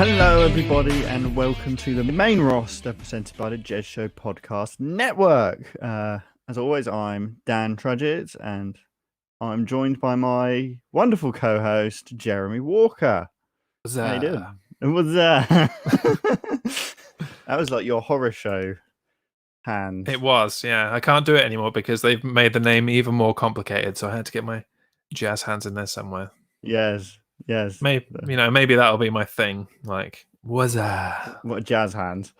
Hello, everybody, and welcome to the main roster presented by the Jez Show Podcast Network. As always, I'm Dan Trudgett, and I'm joined by my wonderful co-host, Jeremy Walker. How you doing? It was that was like your horror show hand. It was, yeah. I can't do it anymore because they've made the name even more complicated, so I had to get my jazz hands in there somewhere. Yes. Maybe that'll be my thing. Like, was that? What jazz hands?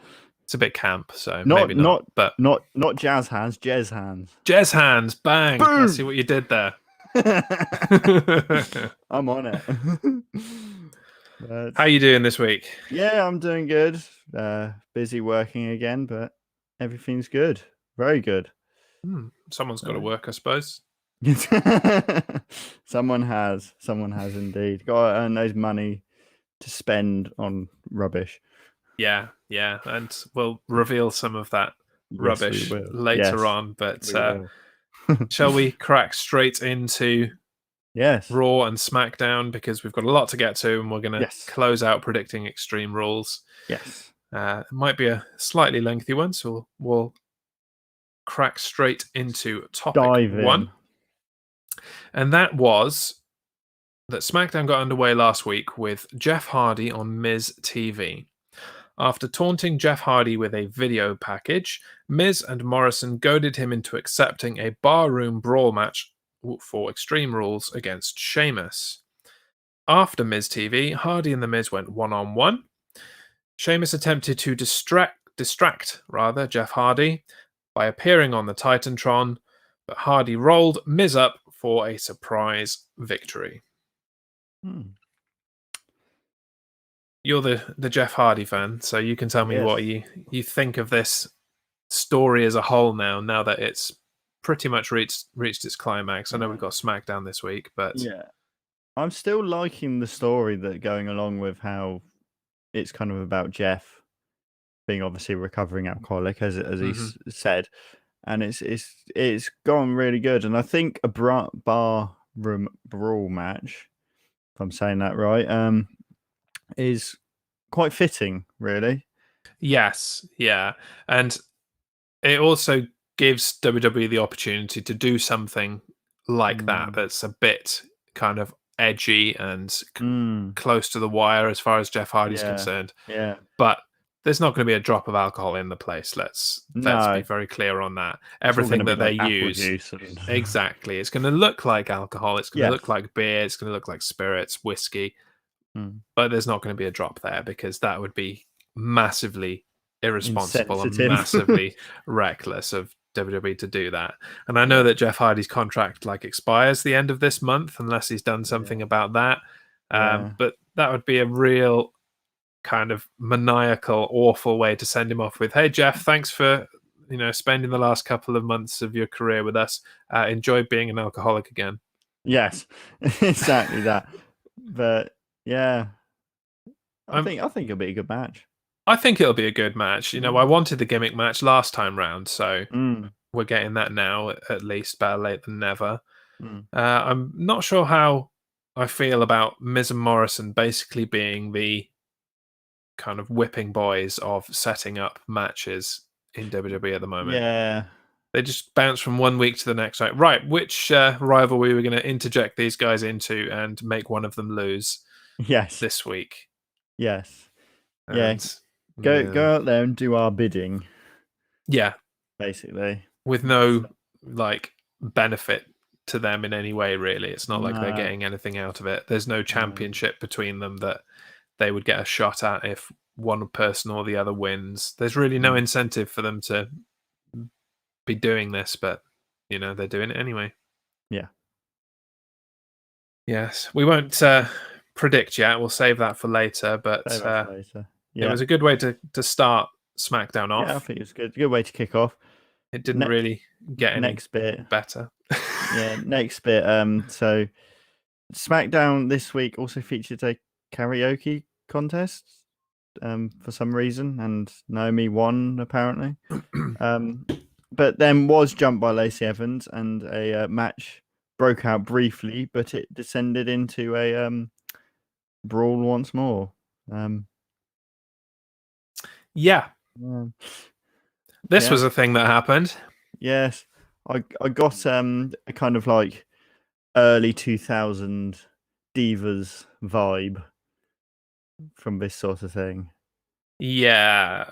It's a bit camp, so maybe not. But not jazz hands, jazz hands. Jazz hands, bang! Boom! I see what you did there. I'm on it. How you doing this week? Yeah, I'm doing good. Busy working again, but everything's good. Very good. Someone's got to work, I suppose. Someone has indeed. Got to earn those money to spend on rubbish. Yeah, and we'll reveal some of that rubbish later on. But shall we crack straight into Raw and SmackDown, because we've got a lot to get to, and we're going to close out predicting Extreme Rules. Yes. It might be a slightly lengthy one, so we'll crack straight into topic one. And that was that SmackDown got underway last week with Jeff Hardy on Miz TV. After taunting Jeff Hardy with a video package, Miz and Morrison goaded him into accepting a barroom brawl match for Extreme Rules against Sheamus. After Miz TV, Hardy and The Miz went one-on-one. Sheamus attempted to distract Jeff Hardy by appearing on the Titantron, but Hardy rolled Miz up for a surprise victory. You're the Jeff Hardy fan, so you can tell me what you think of this story as a whole now that it's pretty much reached its climax. I know we've got SmackDown this week, but yeah, I'm still liking the story that going along with how it's kind of about Jeff being obviously a recovering alcoholic, as he said, and it's gone really good. And I think a barroom brawl match, if I'm saying that right, is quite fitting, really. Yes, yeah, and it also gives WWE the opportunity to do something like that that's a bit kind of edgy and close to the wire as far as Jeff Hardy's concerned. Yeah, but there's not going to be a drop of alcohol in the place. Let's be very clear on that. Everything that they use, exactly. It's going to look like alcohol. It's going to look like beer. It's going to look like spirits, whiskey. But there's not going to be a drop there, because that would be massively irresponsible and massively reckless of WWE to do that. And I know that Jeff Hardy's contract expires the end of this month, unless he's done something about that. But that would be a real kind of maniacal, awful way to send him off with, "Hey Jeff, thanks for spending the last couple of months of your career with us. Enjoy being an alcoholic again." Yes, exactly that. But yeah, I think it'll be a good match. I think it'll be a good match. I wanted the gimmick match last time round, so we're getting that now, at least. Better late than never. I'm not sure how I feel about Miz and Morrison basically being the kind of whipping boys of setting up matches in WWE at the moment. Yeah. They just bounce from one week to the next. Right, which rivalry we're going to interject these guys into and make one of them lose this week. Yes. And, Go out there and do our bidding. Yeah. Basically. With no benefit to them in any way, really. It's not like they're getting anything out of it. There's no championship between them that they would get a shot at if one person or the other wins. There's really no incentive for them to be doing this, but they're doing it anyway. Yeah. Yes, we won't predict yet. We'll save that for later. But it was a good way to start SmackDown off. Yeah, I think it's good way to kick off. It didn't really get any better. Next bit. So SmackDown this week also featured a karaoke contest for some reason, and Naomi won apparently. But then was jumped by Lacey Evans, and a match broke out briefly, but it descended into a brawl once more. Yeah. This Yeah. was a thing that happened. Yes. I got a kind of like early 2000 divas vibe from this sort of thing. Yeah.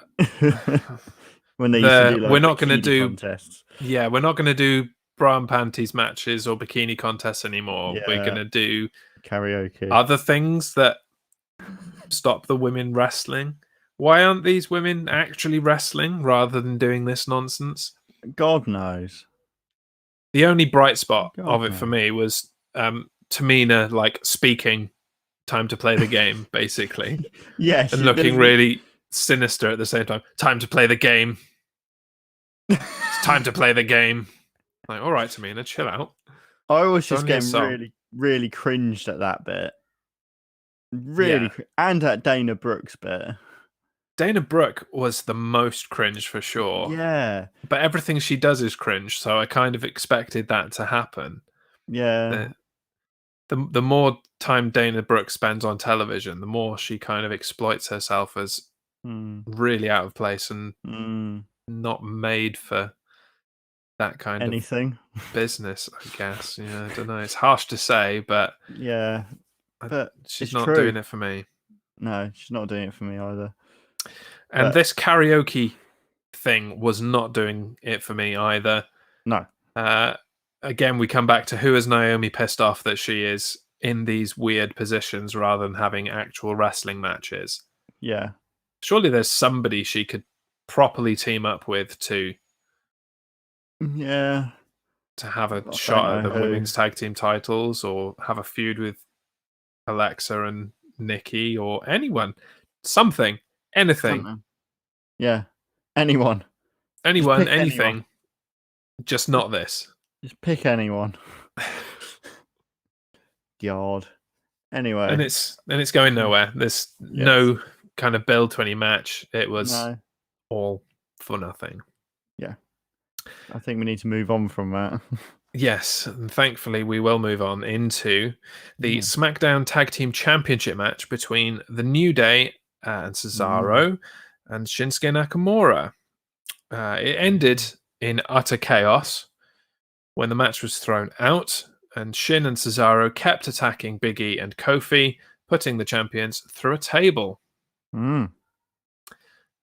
When they used to do We're like not going to bikini do contests. Yeah, we're not going to do bra and panties matches or bikini contests anymore. We're going Yeah. to do Karaoke. other things that stop the women wrestling. Why aren't these women actually wrestling rather than doing this nonsense? God knows. The only bright spot God of it for knows. me was Tamina like speaking time to play the game, basically. Yes. And looking really sinister at the same time. Time to play the game. It's time to play the game. Like, all right, Tamina, chill out. I was just only a getting song. really, really cringed at that bit. Really, and at Dana Brooks' bit. Dana Brooke was the most cringe for sure. Yeah. But everything she does is cringe, so I kind of expected that to happen. Yeah. The more time Dana Brooke spends on television, the more she kind of exploits herself as really out of place and not made for that kind anything of business, I guess. Yeah, I don't know. It's harsh to say, but yeah, but she's not doing it for me. No, she's not doing it for me either. And this karaoke thing was not doing it for me either. No. Again, we come back to who is Naomi pissed off that she is in these weird positions rather than having actual wrestling matches. Yeah. Surely there's somebody she could properly team up with to have a shot at the women's tag team titles, or have a feud with Alexa and Nikki, or anyone. Anything. Yeah. Anyone, anything. anyone. Just not this. Just pick anyone. God. Anyway. And it's going nowhere. There's no kind of build to any match. It was all for nothing. Yeah. I think we need to move on from that. Yes, and thankfully we will move on into the SmackDown Tag Team Championship match between The New Day and Cesaro and Shinsuke Nakamura. It ended in utter chaos when the match was thrown out, and Shin and Cesaro kept attacking Big E and Kofi, putting the champions through a table.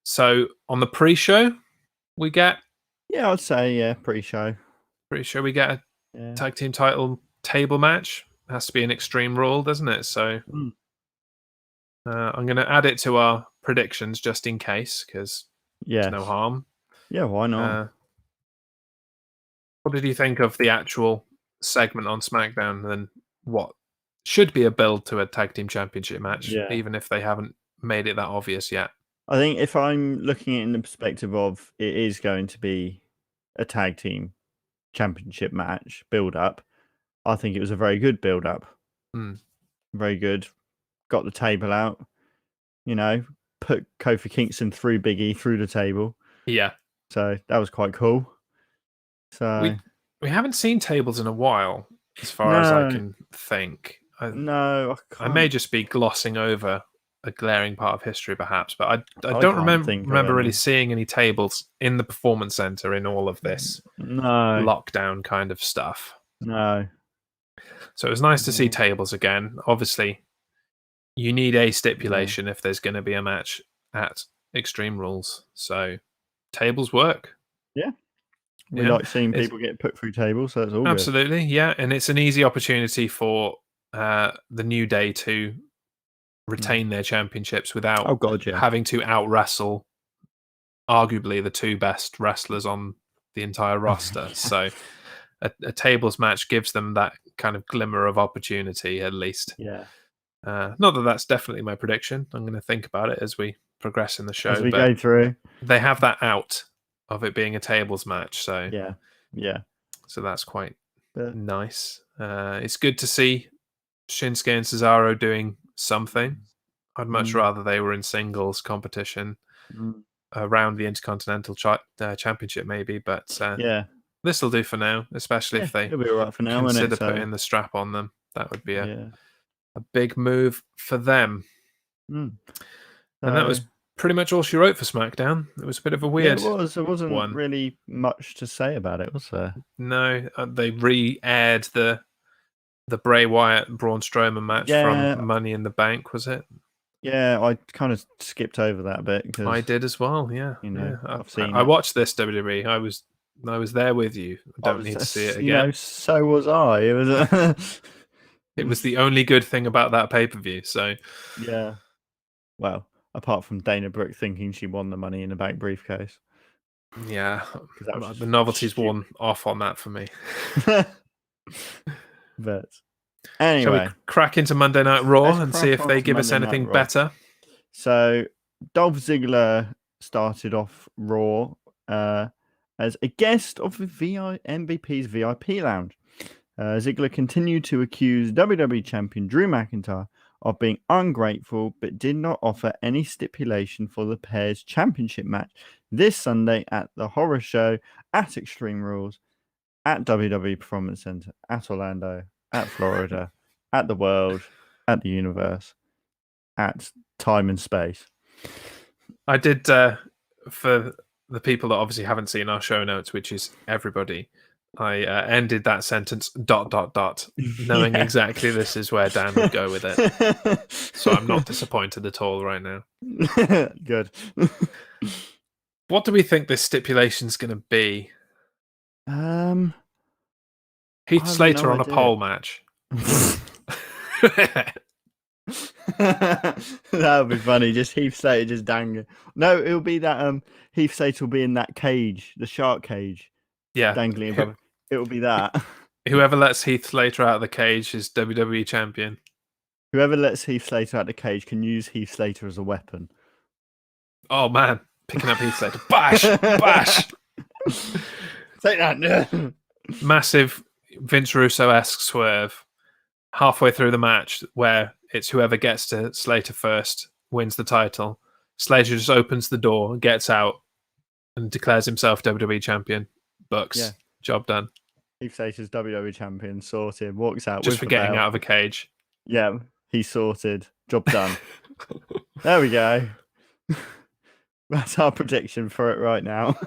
So on the pre-show, we get... Yeah, I'd say, pre-show. Pre-show, we get a tag team title table match. It has to be an Extreme Rule, doesn't it? So I'm going to add it to our predictions just in case, because there's no harm. Yeah, why not? What did you think of the actual segment on SmackDown and what should be a build to a tag team championship match, even if they haven't made it that obvious yet? I think if I'm looking at it in the perspective of it is going to be a tag team championship match build-up, I think it was a very good build-up. Very good. Got the table out, put Kofi Kingston through Big E through the table. Yeah. So that was quite cool. So we haven't seen tables in a while, as far as I can think. I may just be glossing over a glaring part of history, perhaps, but I don't remember really seeing any tables in the Performance Center in all of this lockdown kind of stuff. No. So it was nice to see tables again. Obviously, you need a stipulation if there's going to be a match at Extreme Rules. So tables work. Yeah. We like seeing people get put through tables, so it's all absolutely good. Yeah, and it's an easy opportunity for the New Day to retain their championships without having to out-wrestle arguably the two best wrestlers on the entire roster. So a tables match gives them that kind of glimmer of opportunity, at least. Yeah. Not that that's definitely my prediction. I'm going to think about it as we progress in the show. As we go through. They have that out of it being a tables match. So yeah. So that's quite nice. It's good to see Shinsuke and Cesaro doing something. I'd much rather they were in singles competition around the Intercontinental Championship, maybe. But this will do for now, especially if they it'll be all right for now, consider putting the strap on them. That would be a big move for them. And that was pretty much all she wrote for SmackDown. It was a bit of a weird. Yeah, it was. There wasn't one. really much to say about it, was there? No, they re-aired the Bray Wyatt Braun Strowman match from Money in the Bank, was it? Yeah, I kind of skipped over that bit because I did as well. Yeah, I've seen. I watched this WWE. I was there with you. I don't need to see it again. So was I. It was. It was the only good thing about that pay-per-view. So yeah. Well, apart from Dana Brooke thinking she won the Money in the Bank briefcase. Yeah, the novelty's worn off on that for me. But anyway, shall we crack into Monday Night Raw and see if they give us anything better? So Dolph Ziggler started off Raw as a guest of the MVP's VIP lounge. Ziggler continued to accuse WWE Champion Drew McIntyre of being ungrateful, but did not offer any stipulation for the pair's championship match this Sunday at the Horror Show, at Extreme Rules, at WWE Performance Center, at Orlando, at Florida, at the World, at the Universe, at Time and Space. I did, for the people that obviously haven't seen our show notes, which is everybody, I ended that sentence ... knowing exactly this is where Dan would go with it. So I'm not disappointed at all right now. Good. What do we think this stipulation's going to be? Heath Slater on a pole match. That would be funny. Just Heath Slater just dangling. No, it'll be that Heath Slater will be in that cage, the shark cage. Yeah, dangling above. It will be that. Whoever lets Heath Slater out of the cage is WWE champion. Whoever lets Heath Slater out of the cage can use Heath Slater as a weapon. Oh man, picking up Heath Slater. Bash! Bash! Take that. Massive Vince Russo-esque swerve halfway through the match where it's whoever gets to Slater first wins the title. Slater just opens the door, gets out, and declares himself WWE champion. Bucks. Yeah. Job done. Heath Slater's WWE champion, sorted. Walks out just for getting out of a cage. Yeah, he's sorted. Job done. There we go. That's our prediction for it right now.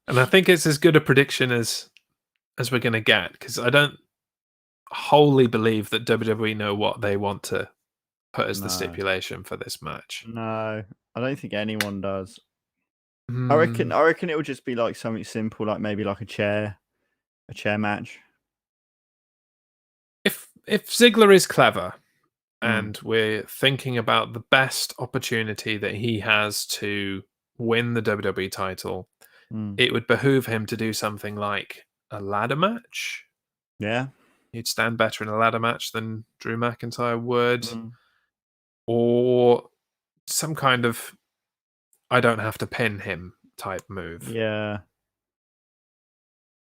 And I think it's as good a prediction as we're going to get, because I don't wholly believe that WWE know what they want to put as the stipulation for this match. No, I don't think anyone does. I reckon it will just be like something simple, like maybe like a chair match. If Ziggler is clever and we're thinking about the best opportunity that he has to win the WWE title, it would behoove him to do something like a ladder match. Yeah. He'd stand better in a ladder match than Drew McIntyre would. Or some kind of I don't have to pin him type move. Yeah.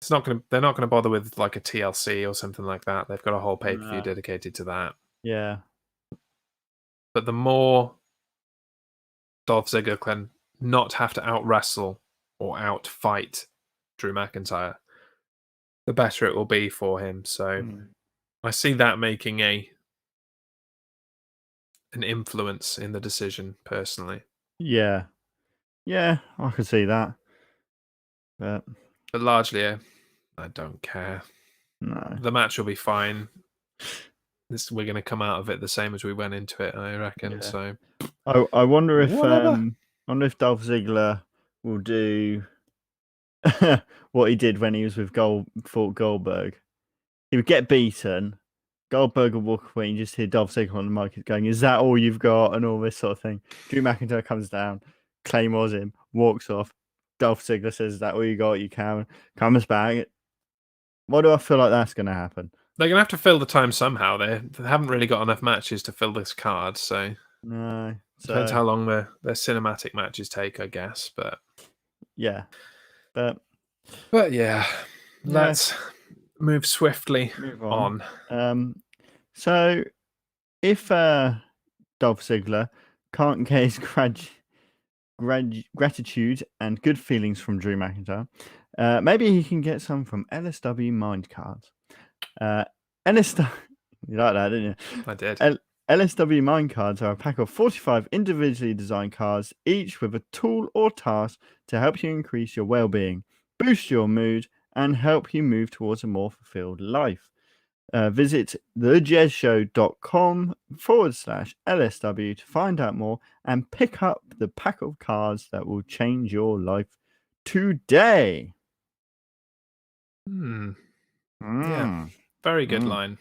They're not gonna bother with like a TLC or something like that. They've got a whole pay-per-view dedicated to that. Yeah. But the more Dolph Ziggler can not have to out-wrestle or out-fight Drew McIntyre, the better it will be for him. So I see that making an influence in the decision, personally. Yeah. Yeah, I could see that. But largely, I don't care. No. The match will be fine. We're going to come out of it the same as we went into it, I reckon. Yeah. So I wonder if Dolph Ziggler will do what he did when he was with fought Goldberg. He would get beaten. Goldberg would walk away and just hear Dolph Ziggler on the mic going, "Is that all you've got?" and all this sort of thing. Drew McIntyre comes down, claymores him, walks off. Dolph Ziggler says, "Is that all you got? You can." Comes back. Why do I feel like that's going to happen? They're going to have to fill the time somehow. They haven't really got enough matches to fill this card, so no. Depends how long their cinematic matches take, I guess. But yeah, but yeah, let's move swiftly on. So if Dolph Ziggler can't get his gratitude and good feelings from Drew McIntyre, maybe he can get some from LSW Mind Cards. LSW, you like that, didn't you? I did. LSW Mind Cards are a pack of 45 individually designed cards, each with a tool or task to help you increase your well-being, boost your mood, and help you move towards a more fulfilled life. Visit thejezshow.com/LSW to find out more and pick up the pack of cards that will change your life today. Yeah, very good line.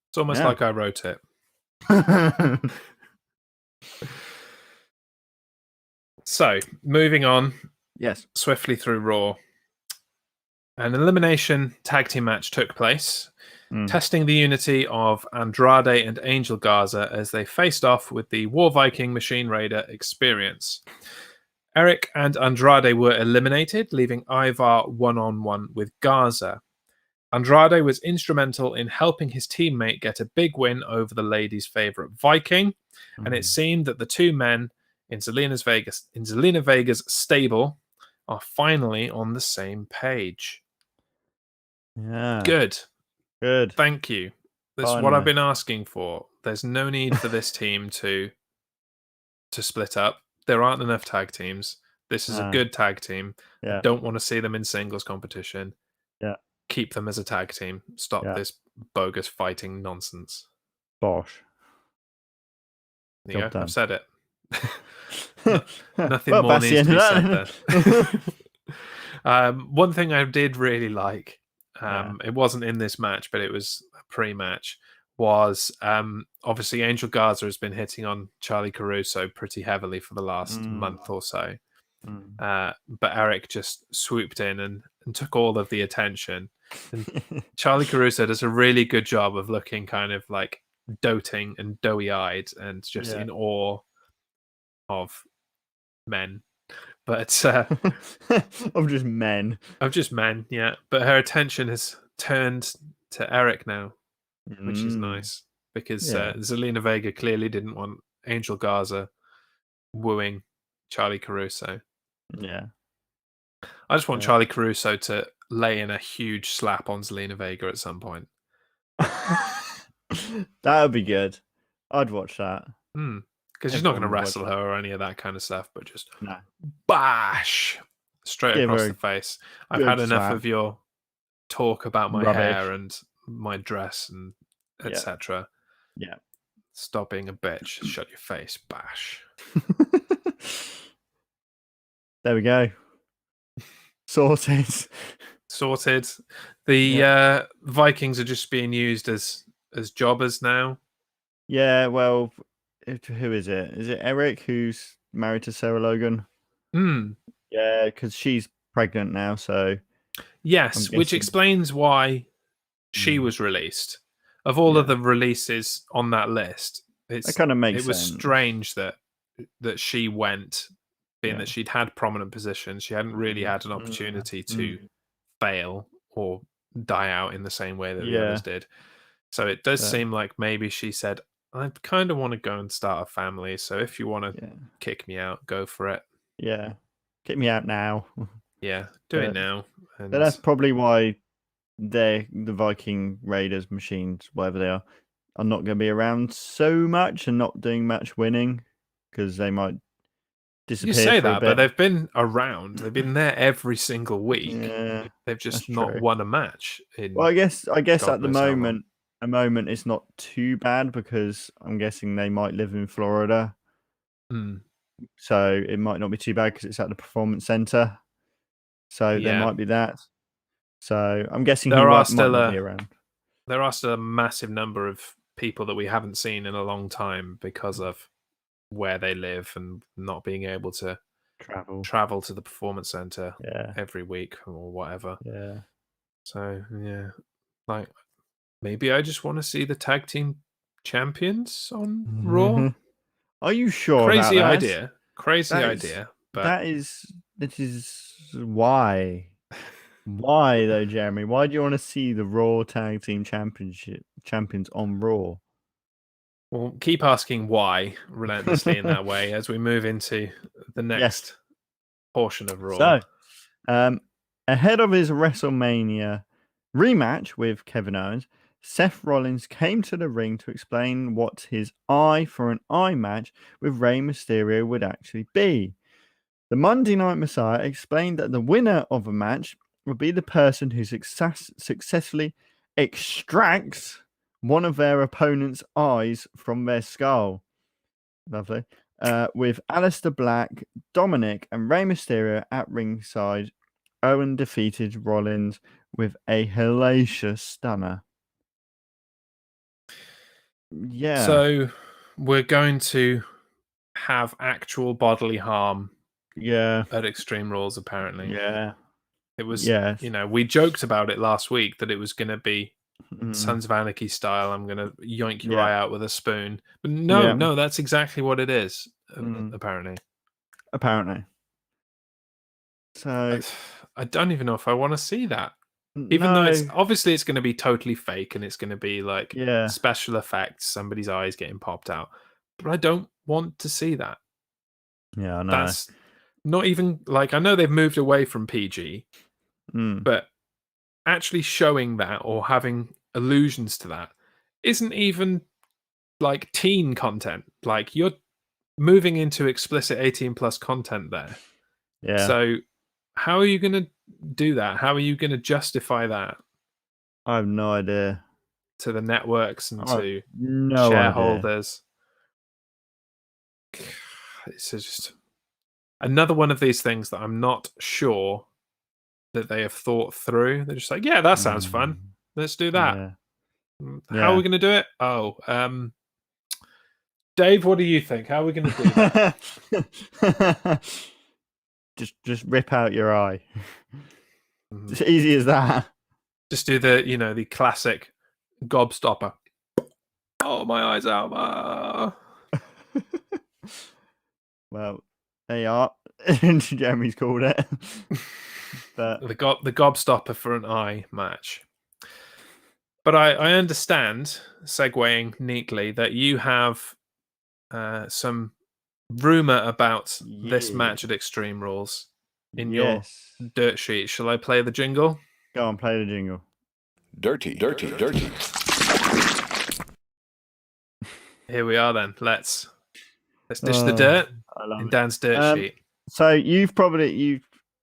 It's almost like I wrote it. So, moving on. Yes. Swiftly through Raw. An elimination tag team match took place, testing the unity of Andrade and Angel Garza as they faced off with the War Viking Machine Raider Experience. Eric and Andrade were eliminated, leaving Ivar one-on-one with Garza. Andrade was instrumental in helping his teammate get a big win over the ladies' favorite Viking, and it seemed that the two men in Zelina Vega's stable are finally on the same page. Yeah. Good. Thank you. That's Finally what I've been asking for. There's no need for this team to split up. There aren't enough tag teams. This is a good tag team. Yeah. I don't want to see them in singles competition. Yeah. Keep them as a tag team. Stop this bogus fighting nonsense. Bosh. Yeah, I've said it. Nothing well, more needs to be said there. One thing I did really like, it wasn't in this match, but it was a pre-match, was obviously Angel Garza has been hitting on Charlie Caruso pretty heavily for the last month or so. But Eric just swooped in and took all of the attention. And Charlie Caruso does a really good job of looking kind of like doting and doughy-eyed and just in awe of men. But of just men. Yeah. But her attention has turned to Eric now, which is nice, because Zelina Vega clearly didn't want Angel Garza wooing Charlie Caruso. Yeah. I just want Charlie Caruso to lay in a huge slap on Zelina Vega at some point. That would be good. I'd watch that. Because she's not going to wrestle her or any of that kind of stuff, but just bash straight across the face. I've had enough of your talk about my hair and my dress and etc. Yeah. Stop being a bitch. Shut your face. Bash. There we go. Sorted. The Vikings are just being used as jobbers now. Yeah, well, who is it? Is it Eric who's married to Sarah Logan? Yeah, because she's pregnant now, so... Yes, which explains why she was released. Of all of the releases on that list, that kind of makes sense. It was strange that she went, being that she'd had prominent positions. She hadn't really had an opportunity to fail or die out in the same way that the others did. So it does seem like maybe she said, I kind of want to go and start a family, so if you want to kick me out, go for it. Yeah. Kick me out now. Yeah, do it now. And that's probably why the Viking Raiders machines, whatever they are not going to be around so much and not doing much winning, because they might disappear. You say that, but they've been around. They've been there every single week. Yeah, they've just not won a match. Well, I guess at the moment, it's not too bad, because I'm guessing they might live in Florida. So it might not be too bad because it's at the Performance Center. So there might be that. So I'm guessing he might not be around. There are still a massive number of people that we haven't seen in a long time because of where they live and not being able to travel to the Performance Center every week or whatever. Yeah. So like maybe I just want to see the tag team champions on Raw. Are you sure? Crazy about that? idea. Crazy idea. But that is why. Why though, Jeremy? Why do you want to see the Raw Tag Team champions on Raw? Well, keep asking why relentlessly in that way as we move into the next portion of Raw. So, ahead of his WrestleMania rematch with Kevin Owens, Seth Rollins came to the ring to explain what his eye for an eye match with Rey Mysterio would actually be. The Monday Night Messiah explained that the winner of a match would be the person who successfully extracts one of their opponent's eyes from their skull. Lovely. With Aleister Black, Dominic, and Rey Mysterio at ringside, Owen defeated Rollins with a hellacious stunner. Yeah. So we're going to have actual bodily harm. Yeah. At Extreme Rules, apparently. Yeah. It was, yes. We joked about it last week that it was going to be Sons of Anarchy style. I'm going to yoink your eye out with a spoon. But no, that's exactly what it is, apparently. So I don't even know if I want to see that. Even though it's going to be totally fake and it's going to be like special effects, somebody's eyes getting popped out. But I don't want to see that. Yeah, I know. That's not even like, I know they've moved away from PG, but actually showing that or having allusions to that isn't even like teen content. Like, you're moving into explicit 18 plus content there. Yeah. So how are you going to do that? How are you going to justify that? I have no idea. To the networks and to shareholders. It's just another one of these things that I'm not sure that they have thought through. They're just like, yeah, that sounds fun. Let's do that. Yeah. How are we going to do it? Oh, Dave, what do you think? How are we going to do that? just rip out your eye. It's easy as that. Just do the classic gobstopper. Oh, my eyes out. Well, there you are. Jeremy's called it. But the gobstopper for an eye match. But I understand, segueing neatly, that you have some rumor about this match at Extreme Rules in your dirt sheet. Shall I play the jingle? Go on, play the jingle. Dirty. Here we are then. Let's dish the dirt in Dan's dirt sheet. So you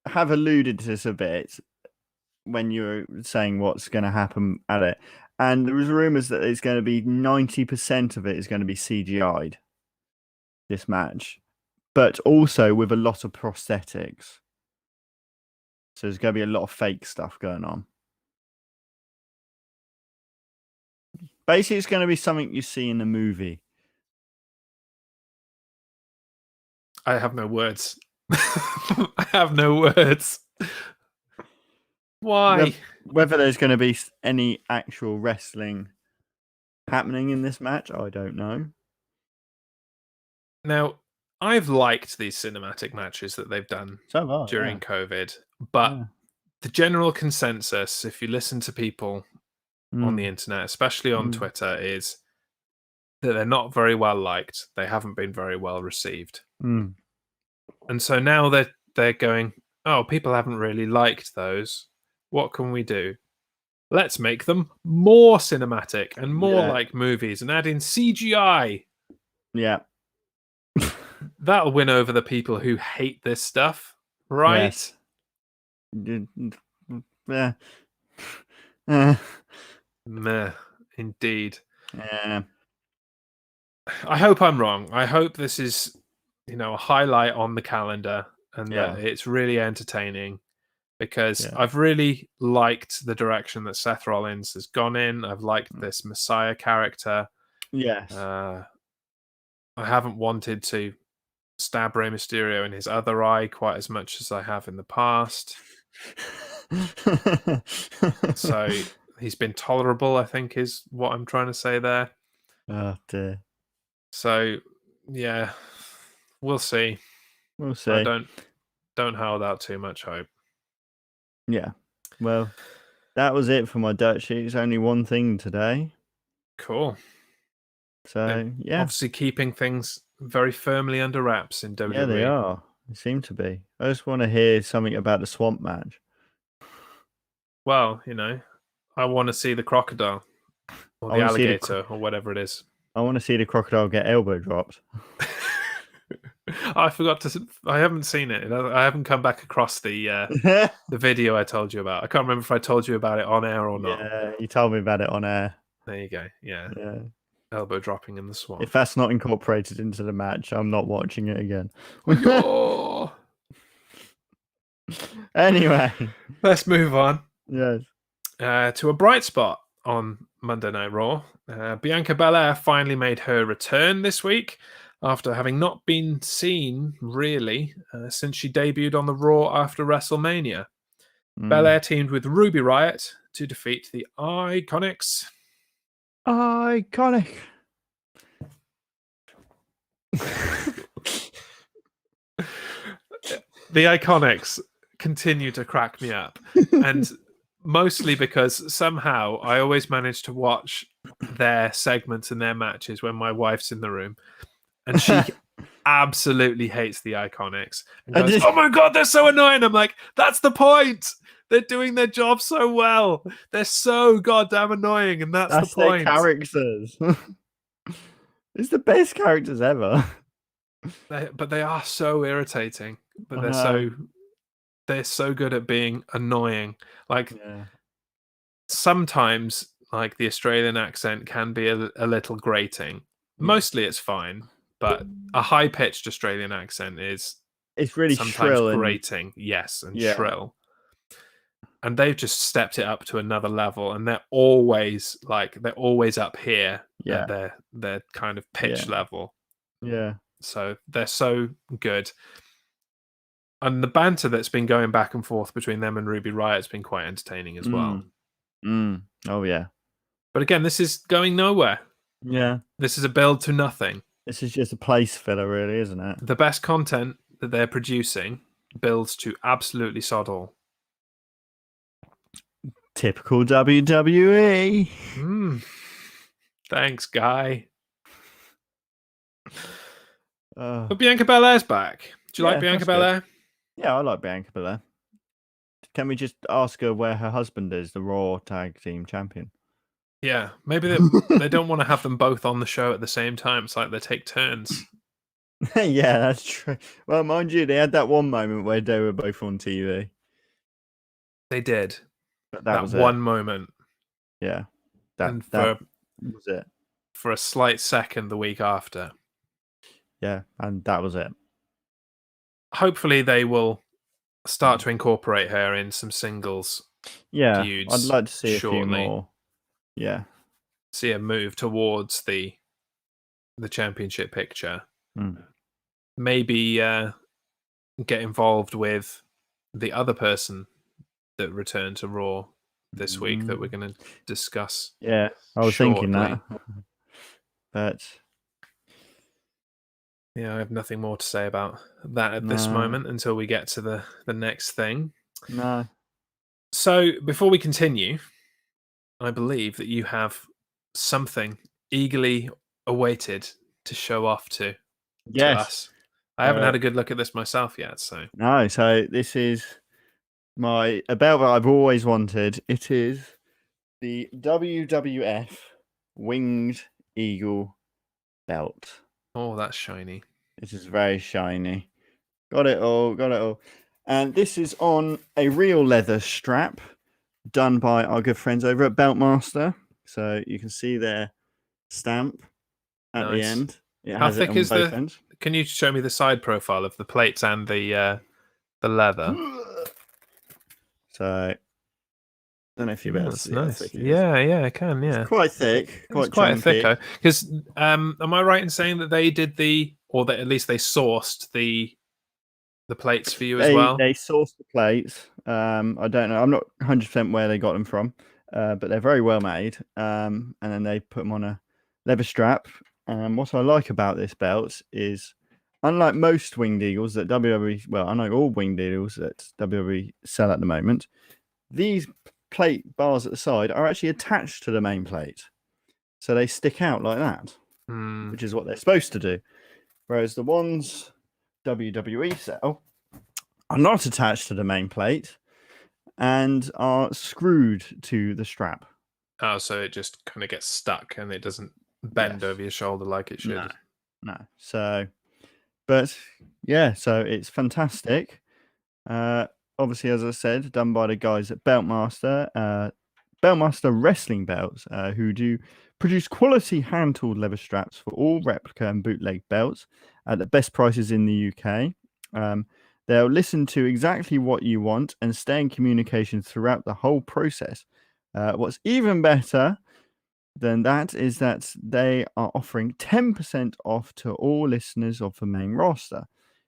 have alluded to this a bit when you were saying what's going to happen at it, and there was rumors that it's going to be 90% of it is going to be CGI'd, this match, but also with a lot of prosthetics. So there's going to be a lot of fake stuff going on. Basically, it's going to be something you see in a movie. I have no words. I have no words. Why? Whether there's going to be any actual wrestling happening in this match, I don't know. Now, I've liked these cinematic matches that they've done during COVID, but the general consensus, if you listen to people on the internet, especially on Twitter, is that they're not very well liked. They haven't been very well received. And so now they're going, oh, people haven't really liked those. What can we do? Let's make them more cinematic and more like movies and add in CGI. Yeah. That'll win over the people who hate this stuff, right? Yes. Meh, indeed. Yeah. I hope I'm wrong. I hope this is, a highlight on the calendar and that it's really entertaining, because I've really liked the direction that Seth Rollins has gone in. I've liked this Messiah character. Yes. I haven't wanted to stab Rey Mysterio in his other eye quite as much as I have in the past. So he's been tolerable, I think, is what I'm trying to say there. Oh dear. So yeah, we'll see. We'll see. I don't hold out too much hope. Yeah. Well, that was it for my dirt sheet. It's only one thing today. Cool. So yeah, obviously keeping things very firmly under wraps in WWE. Yeah, they are. They seem to be. I just want to hear something about the swamp match. Well, I want to see the crocodile. or the alligator, or whatever it is. I want to see the crocodile get elbow dropped. I forgot to. I haven't seen it. I haven't come back across the video I told you about. I can't remember if I told you about it on air or not. Yeah, you told me about it on air. There you go. Yeah. Yeah. Elbow dropping in the swamp. If that's not incorporated into the match, I'm not watching it again. Anyway, let's move on. Yes. To a bright spot on Monday Night Raw. Bianca Belair finally made her return this week after having not been seen really since she debuted on the Raw after WrestleMania. Belair teamed with Ruby Riott to defeat the Iconics. Iconic. The Iconics continue to crack me up, and mostly because somehow I always manage to watch their segments and their matches when my wife's in the room, and she absolutely hates the Iconics and goes, "Oh my god, they're so annoying." I'm like, "That's the point. They're doing their job so well. They're so goddamn annoying, and that's the point." Their characters. It's the best characters ever. But they are so irritating. But they're so good at being annoying. Like sometimes, like the Australian accent can be a little grating. Mostly, it's fine, but a high-pitched Australian accent is really sometimes shrill grating. Yes, and shrill. And they've just stepped it up to another level, and they're always up here at their kind of pitch level. Yeah. So they're so good. And the banter that's been going back and forth between them and Ruby Riot's been quite entertaining as well. Oh, yeah. But again, this is going nowhere. Yeah. This is a build to nothing. This is just a place filler, really, isn't it? The best content that they're producing builds to absolutely sod all. Typical WWE. Thanks, Guy. But Bianca Belair's back. Do you like Bianca Belair? Yeah, I like Bianca Belair. Can we just ask her where her husband is, the Raw Tag Team Champion? Yeah, maybe they don't want to have them both on the show at the same time. It's like they take turns. Yeah, that's true. Well, mind you, they had that one moment where they were both on TV. They did. But that was one moment. Yeah. That was it. For a slight second the week after. Yeah, and that was it. Hopefully they will start to incorporate her in some singles feuds. I'd like to see shortly. A few more. Yeah. See a move towards the championship picture. Maybe get involved with the other person that returned to Raw this week that we're going to discuss. Yeah, I was thinking that. But yeah, I have nothing more to say about that at this moment until we get to the next thing. No. So before we continue, I believe that you have something eagerly awaited to show off to us. I haven't had a good look at this myself yet. So this is a belt that I've always wanted. It is the WWF Winged Eagle belt. Oh, that's shiny. This is very shiny. Got it all. And this is on a real leather strap done by our good friends over at Beltmaster. So you can see their stamp at the end. How thick is the ends. Can you show me the side profile of the plates and the leather? So I don't know if you're able to see nice. Yeah, I can. Yeah, it's quite thick, quite thick. Because am I right in saying that they did at least they sourced the plates for you as well? They sourced the plates. I don't know. I'm not 100% where they got them from, but they're very well made. And then they put them on a leather strap. What I like about this belt is, unlike most winged eagles that WWE, unlike all winged eagles that WWE sell at the moment, these plate bars at the side are actually attached to the main plate. So they stick out like that, which is what they're supposed to do. Whereas the ones WWE sell are not attached to the main plate and are screwed to the strap. Oh, so it just kind of gets stuck and it doesn't bend over your shoulder like it should. No. So, but yeah, so it's fantastic. Obviously, as I said, done by the guys at Beltmaster Wrestling Belts, who do produce quality hand-tooled leather straps for all replica and bootleg belts at the best prices in the UK. They'll listen to exactly what you want and stay in communication throughout the whole process. What's even better than that is that they are offering 10% off to all listeners of the main roster.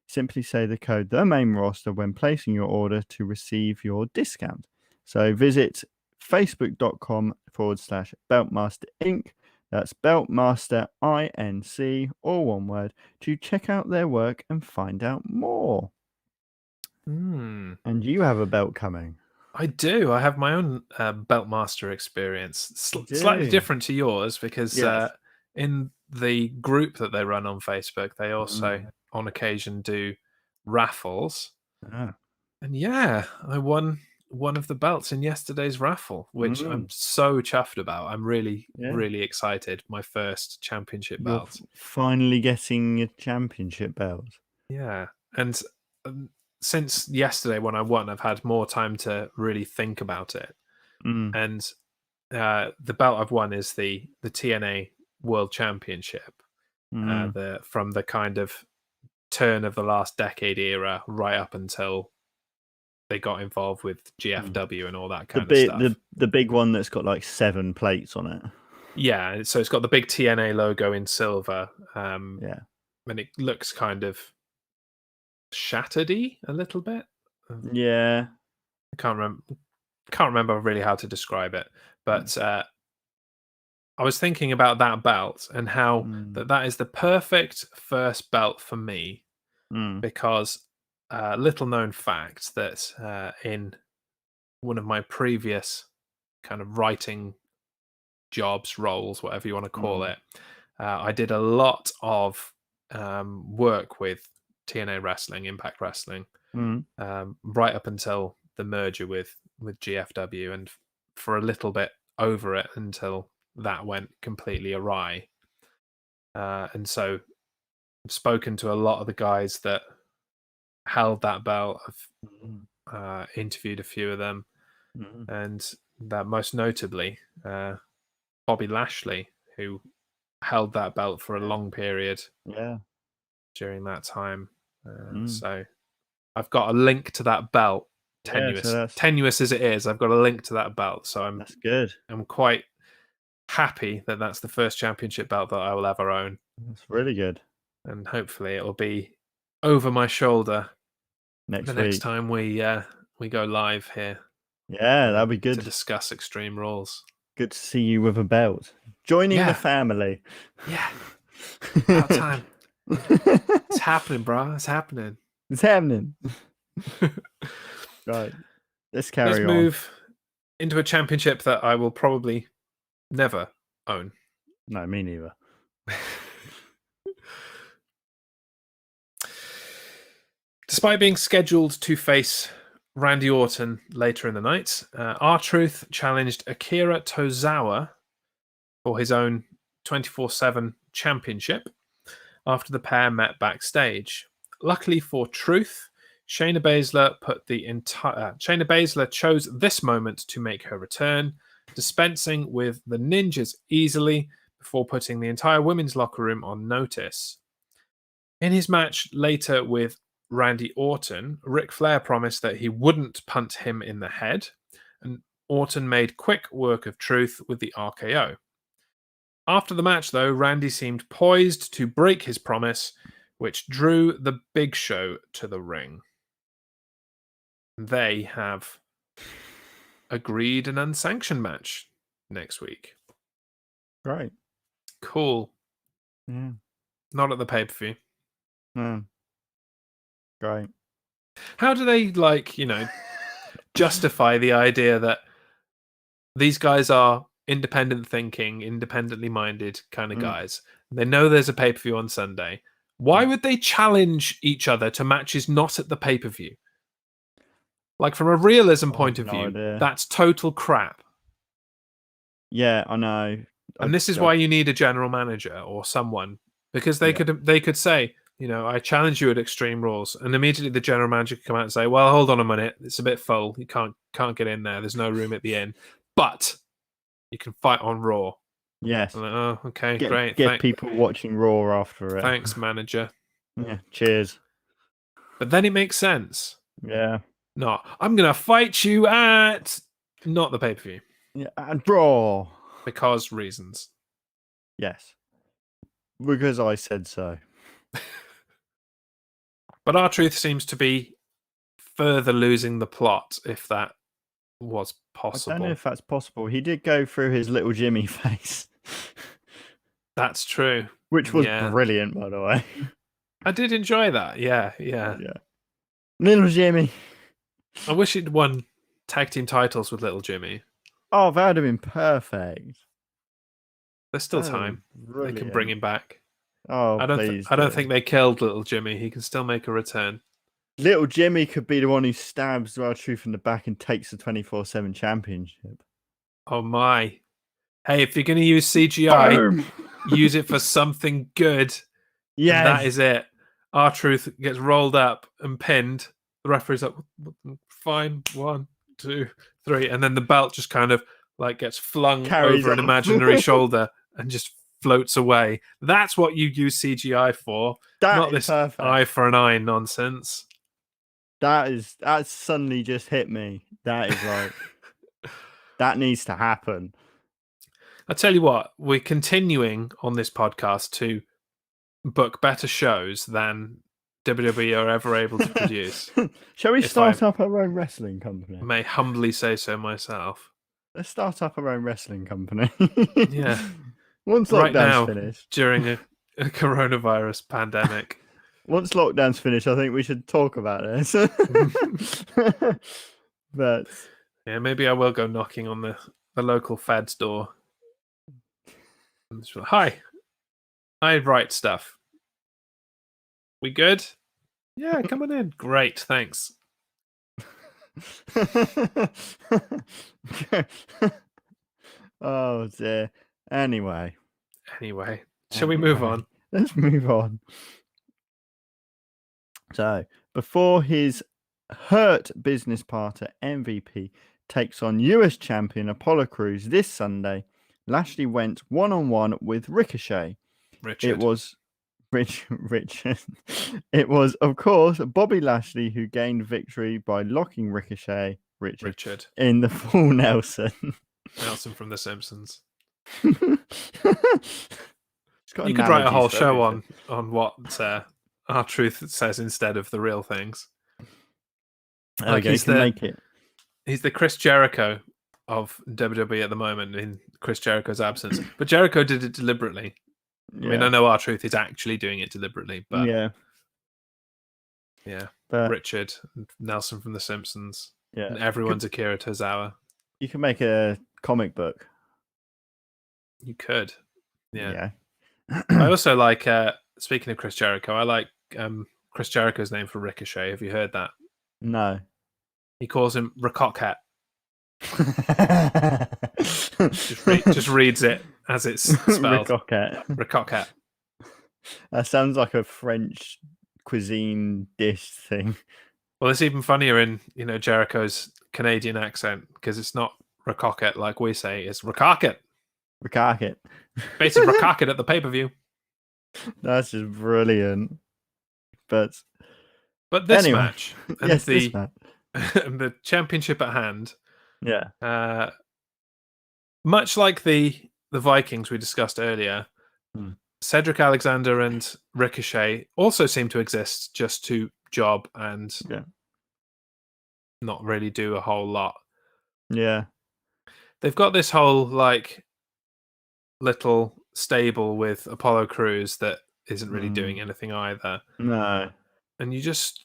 Simply say the code the main roster when placing your order to receive your discount. So visit facebook.com/Beltmaster Inc. That's Beltmaster INC, all one word, to check out their work and find out more. And you have a belt coming. I do. I have my own Beltmaster experience. Slightly different to yours because in the group that they run on Facebook, they also on occasion do raffles. And yeah, I won one of the belts in yesterday's raffle, which I'm so chuffed about. I'm really, really excited. My first championship belt. Finally getting your championship belt. Yeah. And since yesterday when I won, I've had more time to really think about it. And the belt I've won is the TNA World Championship. From the kind of turn of the last decade era right up until they got involved with GFW and all that kind of stuff. The big one that's got like 7 plates on it. Yeah, so it's got the big TNA logo in silver. And it looks kind of shattered-y a little bit. Yeah. I can't remember really how to describe it, but I was thinking about that belt and how that is the perfect first belt for me because little known fact that in one of my previous kind of writing jobs, roles, whatever you want to call it, I did a lot of work with TNA Wrestling, Impact Wrestling, right up until the merger with GFW, and for a little bit over it until that went completely awry. And so I've spoken to a lot of the guys that held that belt. I've interviewed a few of them, and that most notably Bobby Lashley, who held that belt for a long period during that time. So I've got a link to that belt, tenuous as it is. I've got a link to that belt, so that's good. I'm quite happy that that's the first championship belt that I will ever own. That's really good, and hopefully it will be over my shoulder next time we go live here. Yeah, that'd be good to discuss Extreme Rules. Good to see you with a belt, joining the family. Yeah, about time. It's happening, bro. It's happening. It's happening. Right, let's move into a championship that I will probably never own. No, me neither. Despite being scheduled to face Randy Orton later in the night, R-Truth challenged Akira Tozawa for his own 24/7 championship after the pair met backstage. Luckily for Truth, Shayna Baszler Shayna Baszler chose this moment to make her return, dispensing with the ninjas easily before putting the entire women's locker room on notice. In his match later with Randy Orton, Ric Flair promised that he wouldn't punt him in the head, and Orton made quick work of Truth with the RKO. After the match, though, Randy seemed poised to break his promise, which drew the Big Show to the ring. They have agreed an unsanctioned match next week. Right. Cool. Yeah. Not at the pay-per-view. Great. How do they, justify the idea that these guys are independent thinking, independently minded kind of guys? They know there's a pay-per-view on Sunday. Why would they challenge each other to matches not at the pay-per-view? Like, from a realism point of view, that's total crap. Yeah, I know. And this is why you need a general manager or someone, because they could say, I challenge you at Extreme Rules, and immediately the general manager could come out and say, well, hold on a minute, it's a bit full, you can't get in there, there's no room at the inn, but you can fight on Raw. Yes. Like, oh, okay, great. Get people watching Raw after it. Thanks, manager. Yeah, cheers. But then it makes sense. Yeah. No, I'm gonna fight you at not the pay-per-view. Yeah, and Raw. Because reasons. Yes. Because I said so. But R-Truth seems to be further losing the plot, if that was possible. I don't know if that's possible. He did go through his little Jimmy face. That's true. Which was brilliant, by the way. I did enjoy that. Yeah. Little Jimmy. I wish he'd won tag team titles with Little Jimmy. Oh, that would have been perfect. There's still time. They can bring him back. Oh, I don't think they killed Little Jimmy. He can still make a return. Little Jimmy could be the one who stabs R-Truth in the back and takes the 24/7 championship. Oh my. Hey, if you're going to use CGI, Boom! Use it for something good. Yeah. That is it. R-Truth gets rolled up and pinned. The referee's like, fine, 1, 2, 3. And then the belt just kind of like gets flung over an imaginary shoulder and just floats away. That's what you use CGI for. Not this perfect. Eye for an eye nonsense. That suddenly just hit me. That is like that needs to happen. I tell you what, we're continuing on this podcast to book better shows than WWE are ever able to produce. Shall we start up our own wrestling company? I may humbly say so myself. Let's start up our own wrestling company. Yeah. Once lockdown's finished. During a coronavirus pandemic. Once lockdown's finished, I think we should talk about this. But yeah, maybe I will go knocking on the local Fed's door. Hi, I write stuff. We good? Yeah, come on in. Great, thanks. Oh dear. Anyway, shall we move on? Let's move on. So, before his Hurt business partner MVP takes on US champion Apollo Crews this Sunday, Lashley went one-on-one with Ricochet. Richard. It was Richard. It was, of course, Bobby Lashley who gained victory by locking Richard in the full Nelson. Nelson from The Simpsons. You could write a whole show on what R-Truth says instead of the real things. Like he's the Chris Jericho of WWE at the moment in Chris Jericho's absence. But Jericho did it deliberately. Yeah. I mean, I know R-Truth is actually doing it deliberately, but but Richard, Nelson from The Simpsons, and everyone's Akira Tozawa. You can make a comic book. You could, yeah. I also like. Speaking of Chris Jericho, I like Chris Jericho's name for Ricochet. Have you heard that? No. He calls him Ricocket. just reads it as it's spelled. Ricocket. That sounds like a French cuisine dish thing. Well, it's even funnier in Jericho's Canadian accent because it's not Ricocket like we say. It's Ricocket. Basically, Ricocket at the pay-per-view. That's just brilliant. But this match, and this match. The championship at hand. Yeah. Much like the Vikings we discussed earlier, Cedric Alexander and Ricochet also seem to exist just to job and not really do a whole lot. Yeah. They've got this whole little stable with Apollo Crews that isn't really doing anything either. No. And you just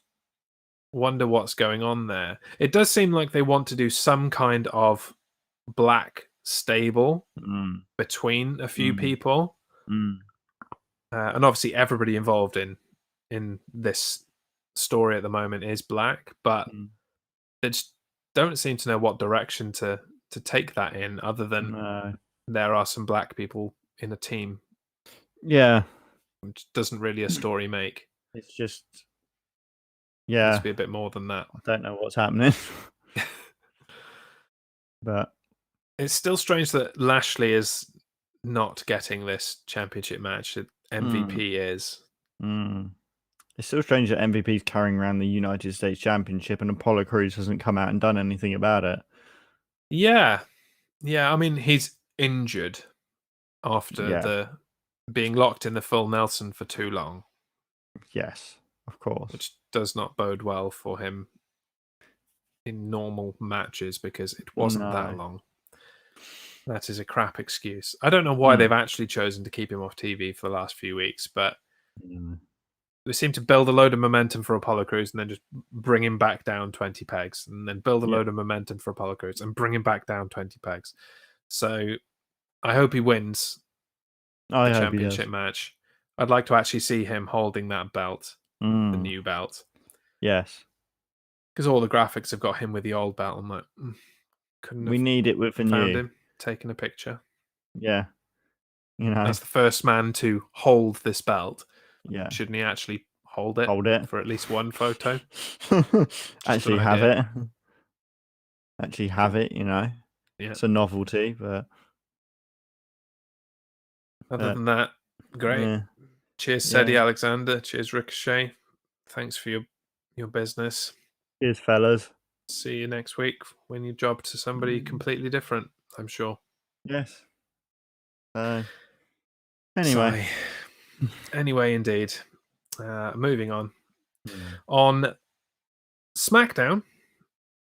wonder what's going on there. It does seem like they want to do some kind of black stable between a few people. And obviously everybody involved in this story at the moment is black, but they just don't seem to know what direction to take that in other than there are some black people in a team. Yeah. Which doesn't really a story make. It's just, It needs yeah. to be a bit more than that. I don't know what's happening. But it's still strange that Lashley is not getting this championship match. MVP is. It's still strange that MVP is carrying around the United States Championship and Apollo Crews hasn't come out and done anything about it. Yeah. I mean, he's injured after the being locked in the full Nelson for too long. Yes, of course. Which does not bode well for him in normal matches because it wasn't that long. That is a crap excuse. I don't know why they've actually chosen to keep him off TV for the last few weeks, but they seem to build a load of momentum for Apollo Crews and then just bring him back down 20 pegs, and then build a load of momentum for Apollo Crews and bring him back down 20 pegs. So I hope he wins the championship match. I'd like to actually see him holding that belt, the new belt. Yes. Because all the graphics have got him with the old belt. I'm like, we need it with the new. Him taking a picture. Yeah. As the first man to hold this belt. Yeah. Shouldn't he actually hold it for at least one photo? Actually have it. Actually have it, Yeah. It's a novelty, but other than that, great. Yeah. Cheers, Sadie Alexander. Cheers, Ricochet. Thanks for your business. Cheers, fellas. See you next week when you job to somebody completely different, I'm sure. Yes. Anyway, indeed. Moving on. On SmackDown,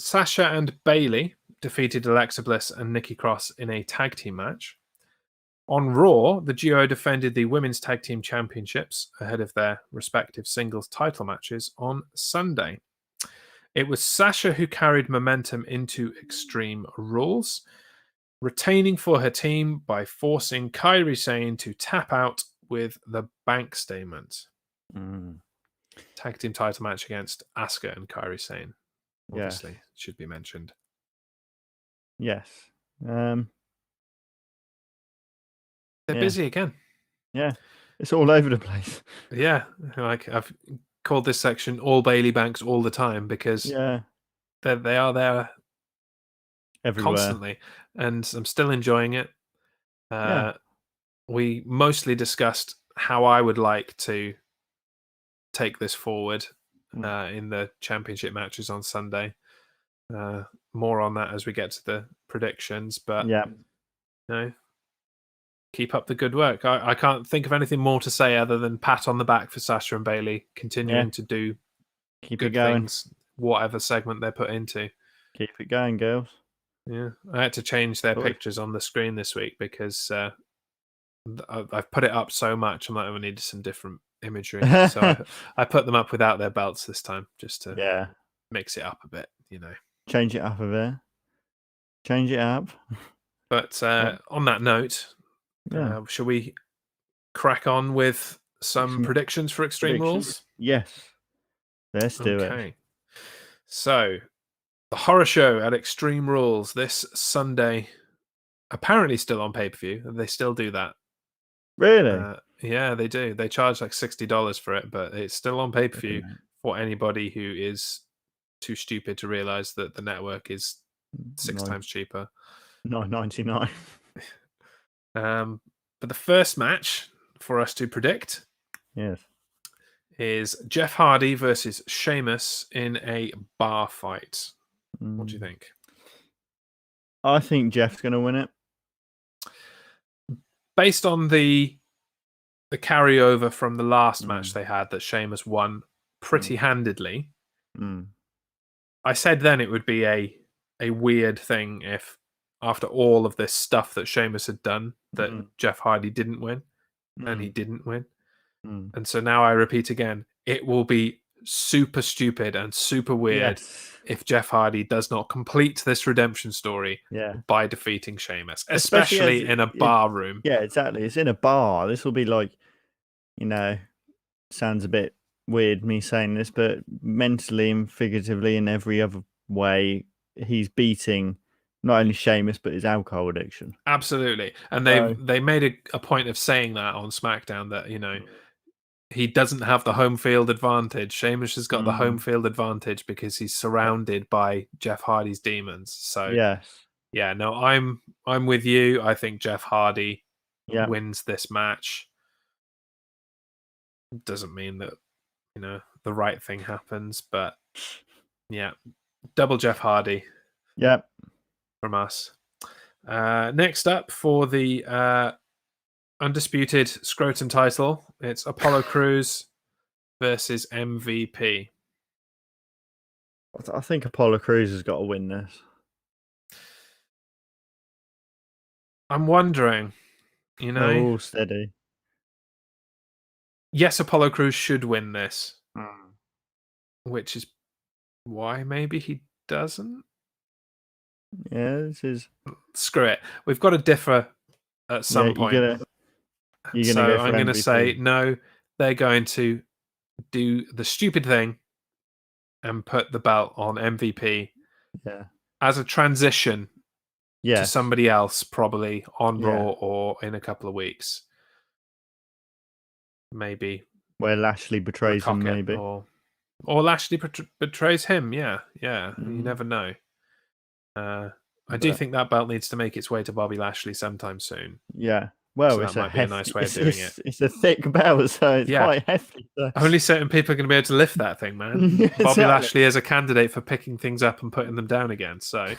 Sasha and Bayley defeated Alexa Bliss and Nikki Cross in a tag team match. On Raw, the duo defended the Women's Tag Team Championships ahead of their respective singles title matches on Sunday. It was Sasha who carried momentum into Extreme Rules, retaining for her team by forcing Kairi Sane to tap out with the bank statement. Tag team title match against Asuka and Kairi Sane. Obviously, should be mentioned. Yes. They're busy again. Yeah. It's all over the place. Yeah. Like I've called this section All Bailey Banks all the time because they are there everywhere. Constantly. And I'm still enjoying it. We mostly discussed how I would like to take this forward in the championship matches on Sunday. More on that as we get to the predictions, but keep up the good work. I can't think of anything more to say other than pat on the back for Sasha and Bayley continuing to do good things, whatever segment they're put into. Keep it going, girls. Yeah, I had to change their pictures on the screen this week because I've put it up so much. I'm like, I needed some different imagery, so I put them up without their belts this time, just to mix it up a bit, Change it up a bit. Change it up. But on that note, shall we crack on with some predictions for Extreme Rules? Yes. Let's do it. So, the horror show at Extreme Rules this Sunday, apparently still on pay-per-view. They still do that. Really? Yeah, they do. They charge like $60 for it, but it's still on pay-per-view for anybody who is too stupid to realize that the network is 6 times cheaper. $9.99. But the first match for us to predict is Jeff Hardy versus Sheamus in a bar fight. What do you think? I think Jeff's going to win it. Based on the carryover from the last match they had that Sheamus won pretty handedly, I said then it would be a weird thing if after all of this stuff that Sheamus had done that Jeff Hardy didn't win and he didn't win. And so now I repeat again, it will be super stupid and super weird if Jeff Hardy does not complete this redemption story by defeating Sheamus, especially in a bar room. Yeah, exactly. It's in a bar. This will be like, sounds a bit weird me saying this, but mentally and figuratively in every other way, he's beating not only Sheamus but his alcohol addiction. Absolutely, and So, they made a point of saying that on SmackDown that he doesn't have the home field advantage. Sheamus has got the home field advantage because he's surrounded by Jeff Hardy's demons. So yes, yeah, no, I'm with you. I think Jeff Hardy yeah, wins this match. Doesn't mean that the right thing happens, but yeah, double Jeff Hardy yeah. from us. Next up for the undisputed scrotum title, it's Apollo Crews versus MVP. I think Apollo Crews has got to win this. I'm wondering, Oh, steady. Yes, Apollo Crews should win this, which is why maybe he doesn't. Yeah, this is. Screw it. We've got to differ at some point. You're gonna so go for I'm going to MVP. say no. They're going to do the stupid thing and put the belt on MVP. Yeah. As a transition to Yes. somebody else, probably on Raw or in a couple of weeks. Maybe where Lashley betrays him, maybe, or Lashley betrays him. Yeah, you never know. I do think that belt needs to make its way to Bobby Lashley sometime soon. Yeah. Well, so that might be a nice way of doing it. It's a thick belt, so it's quite hefty. So. Only certain people are going to be able to lift that thing, man. Exactly. Bobby Lashley is a candidate for picking things up and putting them down again. So,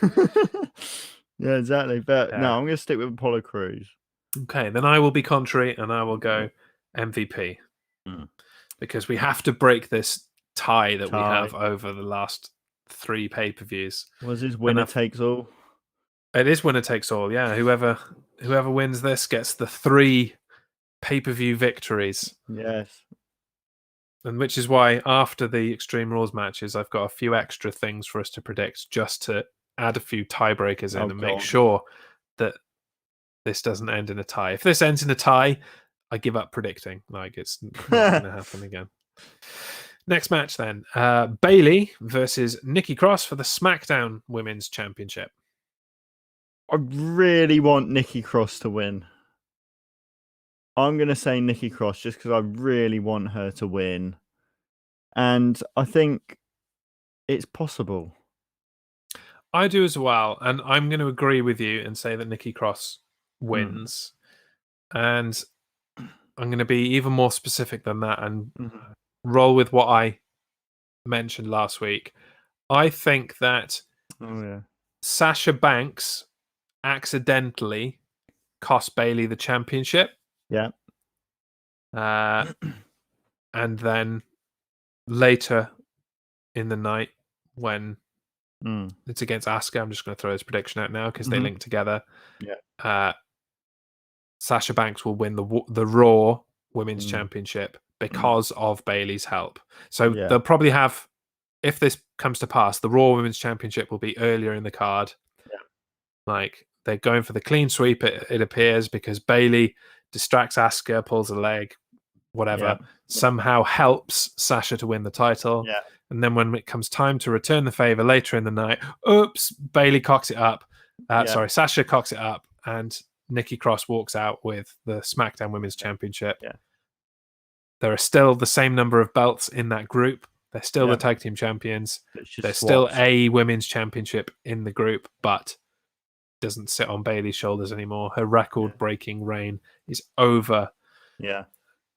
yeah, exactly. But no, I'm going to stick with Apollo Crews. Okay, then I will be contrary and I will go MVP because we have to break this tie that we have over the last 3 pay-per-views. Was this winner takes all? It is winner takes all. Yeah, whoever wins this gets the 3 pay-per-view victories. Yes. And which is why after the Extreme Rules matches, I've got a few extra things for us to predict just to add a few tiebreakers in and make sure that this doesn't end in a tie. If this ends in a tie, I give up predicting. Like, it's not going to happen again. Next match then. Bayley versus Nikki Cross for the SmackDown Women's Championship. I really want Nikki Cross to win. I'm going to say Nikki Cross just because I really want her to win. And I think it's possible. I do as well. And I'm going to agree with you and say that Nikki Cross wins. And I'm going to be even more specific than that and roll with what I mentioned last week. I think that Sasha Banks accidentally cost Bayley the championship. Yeah. And then later in the night when it's against Asuka, I'm just going to throw this prediction out now because they link together. Yeah. Sasha Banks will win the Raw Women's Championship because of Bayley's help. So they'll probably have, if this comes to pass, the Raw Women's Championship will be earlier in the card. Yeah. Like, they're going for the clean sweep, it appears, because Bayley distracts Asuka, pulls a leg, whatever, somehow helps Sasha to win the title. Yeah. And then when it comes time to return the favor later in the night, oops, Bayley cocks it up. Sasha cocks it up, and Nikki Cross walks out with the SmackDown Women's Championship. Yeah. There are still the same number of belts in that group. They're still the tag team champions. There's still a women's championship in the group, but doesn't sit on Bayley's shoulders anymore. Her record-breaking reign is over. Yeah.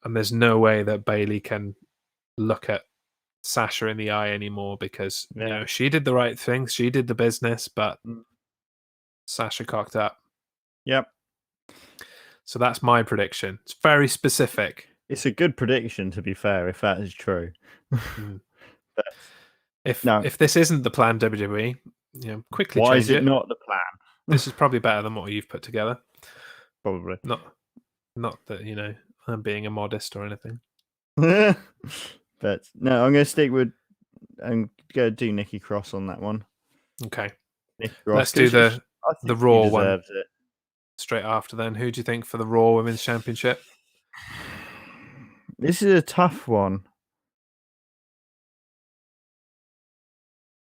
And there's no way that Bayley can look at Sasha in the eye anymore because she did the right thing. She did the business, but Sasha cocked up. Yep. So that's my prediction. It's very specific. It's a good prediction, to be fair, if that is true. But if this isn't the plan, WWE, quickly Why change is it not the plan? This is probably better than what you've put together. Probably. Not that, I'm being immodest or anything. But no, I'm going to stick with. I'm going to do Nikki Cross on that one. Okay. Nikki Cross, let's do the Raw one it. straight after. Then, who do you think for the Raw Women's Championship? This is a tough one.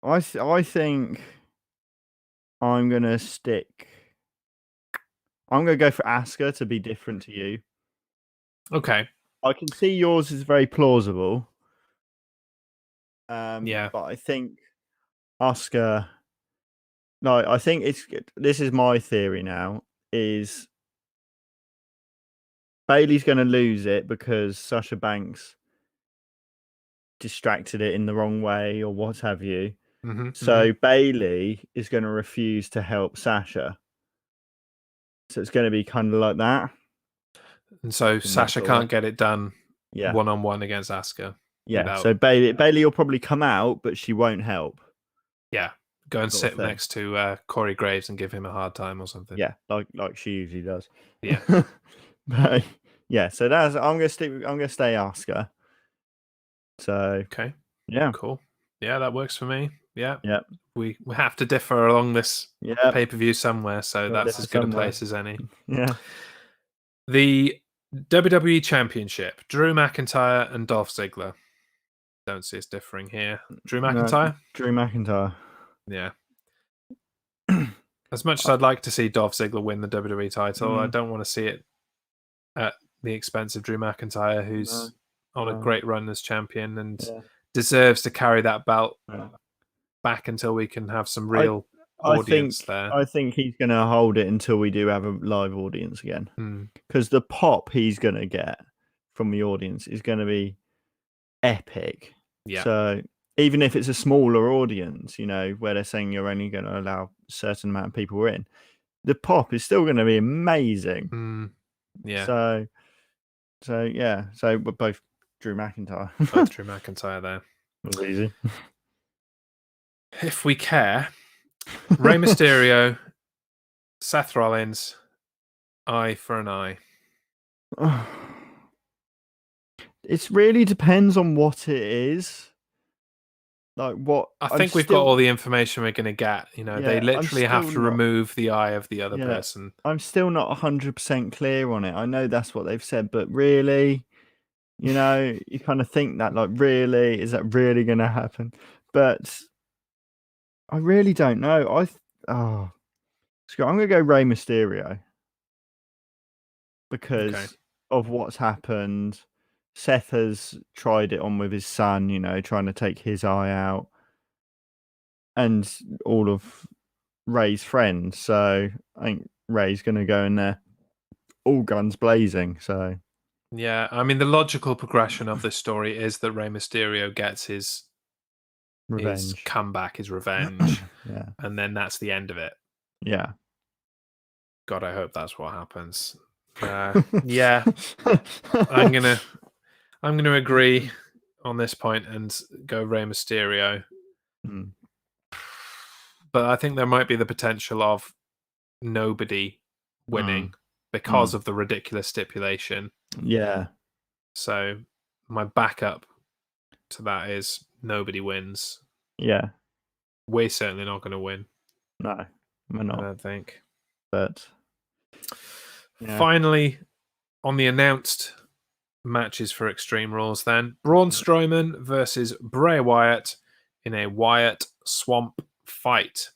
I think I'm going to go for Asuka to be different to you. Okay. I can see yours is very plausible. Yeah. But I think Asuka. No, I think this is my theory now, is Bailey's going to lose it because Sasha Banks distracted it in the wrong way or what have you. So Bailey is going to refuse to help Sasha. So it's going to be kind of like that. And so Sasha can't get it done one-on-one against Asuka. Yeah, so Bailey will probably come out, but she won't help. Yeah, go and sit next to Corey Graves and give him a hard time or something. Yeah, like she usually does. Yeah. But yeah, so I'm gonna stay Asuka. So okay, yeah, cool. Yeah, that works for me. Yeah, yeah. We have to differ along this pay-per-view somewhere, so that's as good a place as any. Yeah. The WWE Championship: Drew McIntyre and Dolph Ziggler. Don't see us differing here. Drew McIntyre. No, Drew McIntyre. Yeah. As much as I'd like to see Dolph Ziggler win the WWE title, I don't want to see it at the expense of Drew McIntyre, who's on a great run as champion and deserves to carry that belt back until we can have some real audience there. I think he's going to hold it until we do have a live audience again. Because the pop he's going to get from the audience is going to be epic. Yeah. So even if it's a smaller audience, where they're saying you're only going to allow a certain amount of people in, the pop is still going to be amazing. Yeah. So yeah. So we're both Drew McIntyre. Both Drew McIntyre there. It was easy. If we care, Rey Mysterio, Seth Rollins, eye for an eye. It really depends on what it is. Like what? I think we've got all the information we're going to get. They literally have to remove the eye of the other person. I'm still not 100% clear on it. I know that's what they've said, but really, you kind of think that, like, really, is that really going to happen? But I really don't know. I'm going to go Rey Mysterio because of what's happened. Seth has tried it on with his son, trying to take his eye out, and all of Rey's friends. So I think Rey's going to go in there all guns blazing. So yeah, I mean, the logical progression of this story is that Rey Mysterio gets his comeback, his revenge, and then that's the end of it. Yeah. God, I hope that's what happens. Yeah, I'm gonna agree on this point and go Rey Mysterio. But I think there might be the potential of nobody winning because of the ridiculous stipulation. Yeah. So my backup to that is nobody wins. Yeah. We're certainly not going to win. No, we're not. I don't think. But finally, on the announced matches for Extreme Rules, then Braun Strowman versus Bray Wyatt in a Wyatt Swamp fight.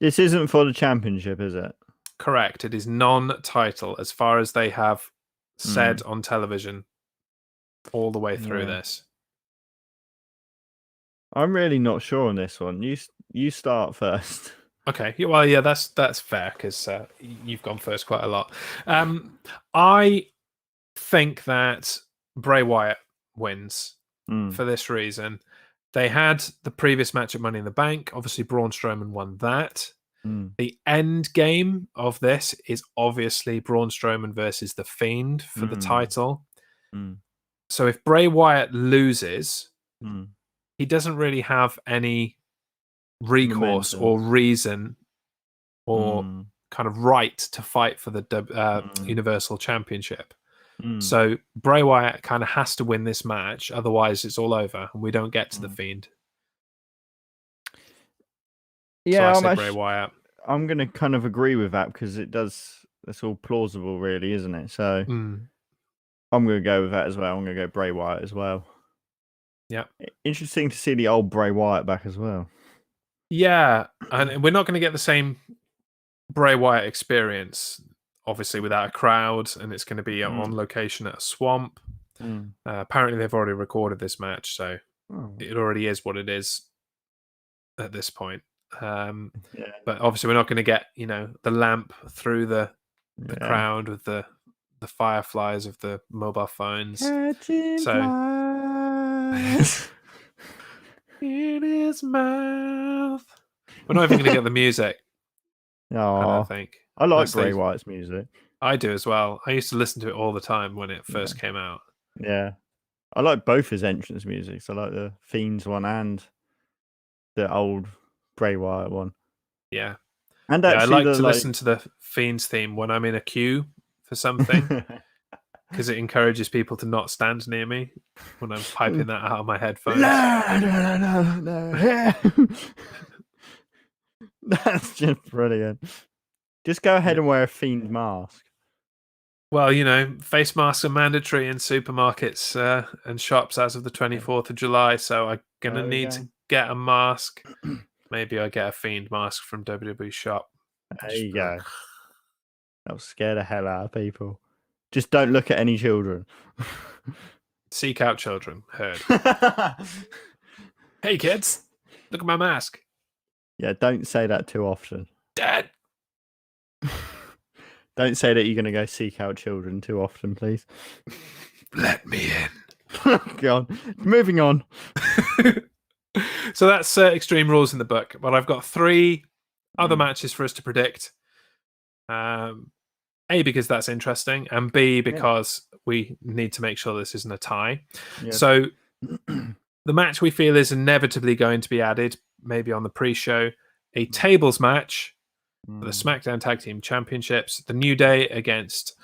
This isn't for the championship, is it? Correct. It is non-title, as far as they have said on television all the way through this. I'm really not sure on this one. You start first. Okay. Well, yeah, that's fair because you've gone first quite a lot. I think that Bray Wyatt wins for this reason. They had the previous match at Money in the Bank. Obviously, Braun Strowman won that. The end game of this is obviously Braun Strowman versus The Fiend for the title. So if Bray Wyatt loses, he doesn't really have any recourse or reason or kind of right to fight for the Universal Championship. So Bray Wyatt kind of has to win this match, otherwise it's all over and we don't get to The Fiend. Yeah, so I say Bray Wyatt. I'm going to kind of agree with that because it's all plausible, really, isn't it? So I'm going to go with that as well. I'm going to go Bray Wyatt as well. Yeah. Interesting to see the old Bray Wyatt back as well. Yeah, and we're not going to get the same Bray Wyatt experience, obviously, without a crowd, and it's going to be on location at a swamp. Apparently, they've already recorded this match, so it already is what it is at this point. But obviously, we're not going to get the lamp through the crowd with the fireflies of the mobile phones. Catching So flies. in his mouth. We're not even going to get the music. I don't think. I like Bray Wyatt's music. I do as well. I used to listen to it all the time when it first came out. Yeah. I like both his entrance musics. I like the Fiends one and the old Bray Wyatt one. Yeah. And I like to listen to the Fiends theme when I'm in a queue for something because it encourages people to not stand near me when I'm piping that out of my headphones. No. That's just brilliant. Just go ahead and wear a Fiend mask. Well, face masks are mandatory in supermarkets and shops as of the 24th of July, so I'm going to need to get a mask. Maybe I get a Fiend mask from WWE shop. There you go. That'll scare the hell out of people. Just don't look at any children. Seek out children. Heard. Hey, kids. Look at my mask. Yeah, don't say that too often. Dad. Don't say that you're going to go seek out children too often, please. Let me in. Go on. Moving on. So that's Extreme Rules in the book. But I've got 3 other matches for us to predict. A, because that's interesting, and B, because we need to make sure this isn't a tie. Yes. So the match we feel is inevitably going to be added, maybe on the pre-show, a tables match for the SmackDown Tag Team Championships, The New Day against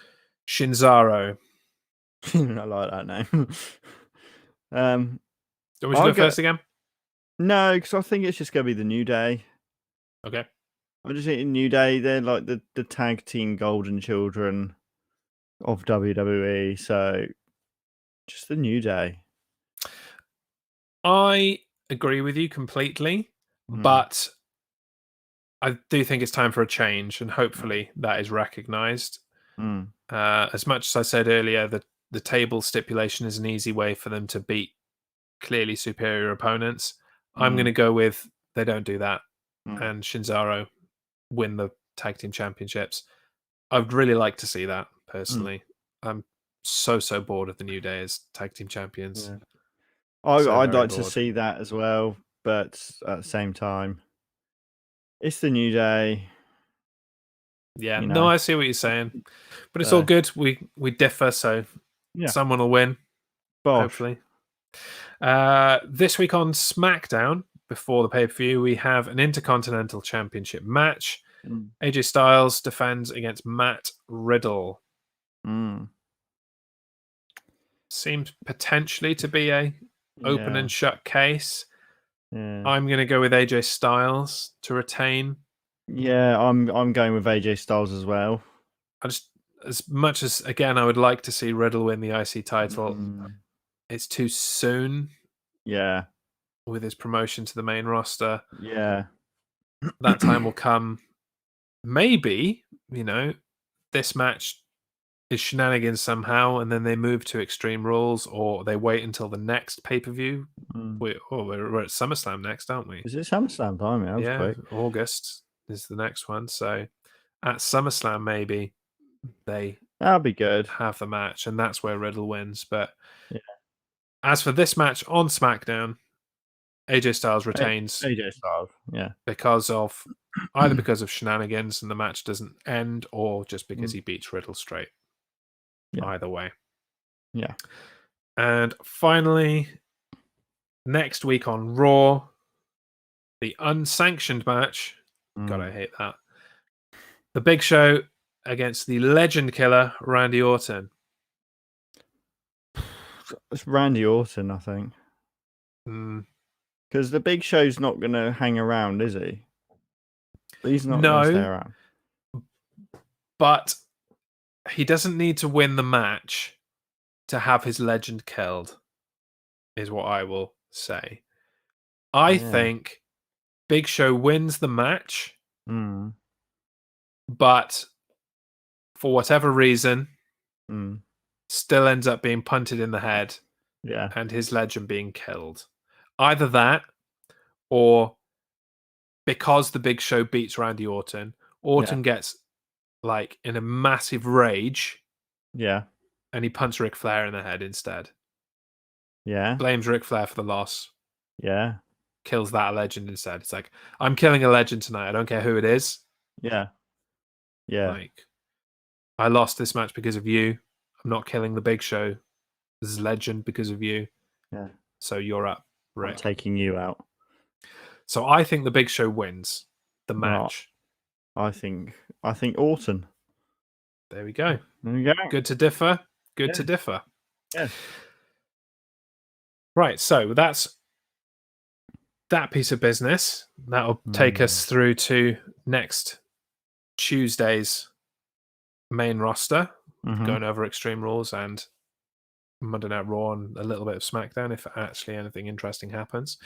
Shinzaro. I like that name. Do you want me to go first again? No, because I think it's just going to be The New Day. Okay. I just think New Day, they're like the tag team golden children of WWE. So just The New Day. I agree with you completely, but I do think it's time for a change, and hopefully that is recognized. As much as I said earlier, the table stipulation is an easy way for them to beat clearly superior opponents. I'm going to go with they don't do that, and Shinzaro win the tag team championships. I'd really like to see that personally. I'm so bored of the New Day as tag team champions. Yeah. I'd like to see that as well, but at the same time, it's the New Day. Yeah, no, I see what you're saying, but it's all good. We differ, so someone will win. Hopefully. This week on SmackDown, before the pay-per-view, we have an Intercontinental Championship match. AJ Styles defends against Matt Riddle. Seems potentially to be a open and shut case. I'm going to go with AJ Styles to retain. Yeah, I'm going with AJ Styles as well. As much as, again, I would like to see Riddle win the IC title, it's too soon. Yeah. With his promotion to the main roster. Yeah. That time will come. Maybe, this match is shenanigans somehow, and then they move to Extreme Rules, or they wait until the next pay-per-view. We're at SummerSlam next, aren't we? Is it SummerSlam time? Yeah, quick. August is the next one. So at SummerSlam, maybe that'll be good. Have the match, and that's where Riddle wins. But as for this match on SmackDown, AJ Styles retains. AJ Styles, because of shenanigans and the match doesn't end, or just because he beats Riddle straight. Either way. Yeah. And finally, next week on Raw, the unsanctioned match. God, I hate that. The Big Show against the Legend Killer, Randy Orton. It's Randy Orton, I think. Because the Big Show's not going to hang around, is he? He's not going to stay around. But he doesn't need to win the match to have his legend killed, is what I will say. I think Big Show wins the match, but for whatever reason, still ends up being punted in the head. Yeah. And his legend being killed. Either that, or because the Big Show beats Randy Orton, Orton gets like in a massive rage. Yeah. And he punts Ric Flair in the head instead. Yeah. Blames Ric Flair for the loss. Yeah. Kills that legend instead. It's like, I'm killing a legend tonight. I don't care who it is. Yeah. Yeah. Like, I lost this match because of you. I'm not killing the Big Show. This is legend because of you. Yeah. So you're up, Rick. I'm taking you out. So I think the Big Show wins the match. I think Orton. There we go. There we go. Good to differ. Good to differ. Yeah. Right, so that's that piece of business. That'll take us through to next Tuesday's main roster, going over Extreme Rules and Monday Night Raw and a little bit of SmackDown if actually anything interesting happens.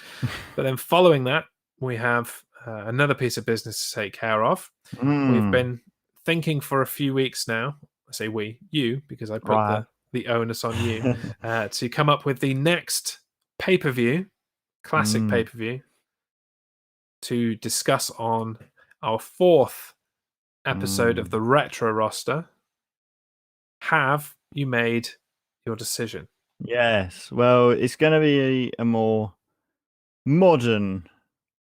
But then following that, we have another piece of business to take care of. We've been thinking for a few weeks now. I say we, you, because I put the onus on you to come up with the next pay-per-view, classic pay-per-view, to discuss on our 4th episode of the Retro roster. Have you made your decision? Yes. Well, it's going to be a more modern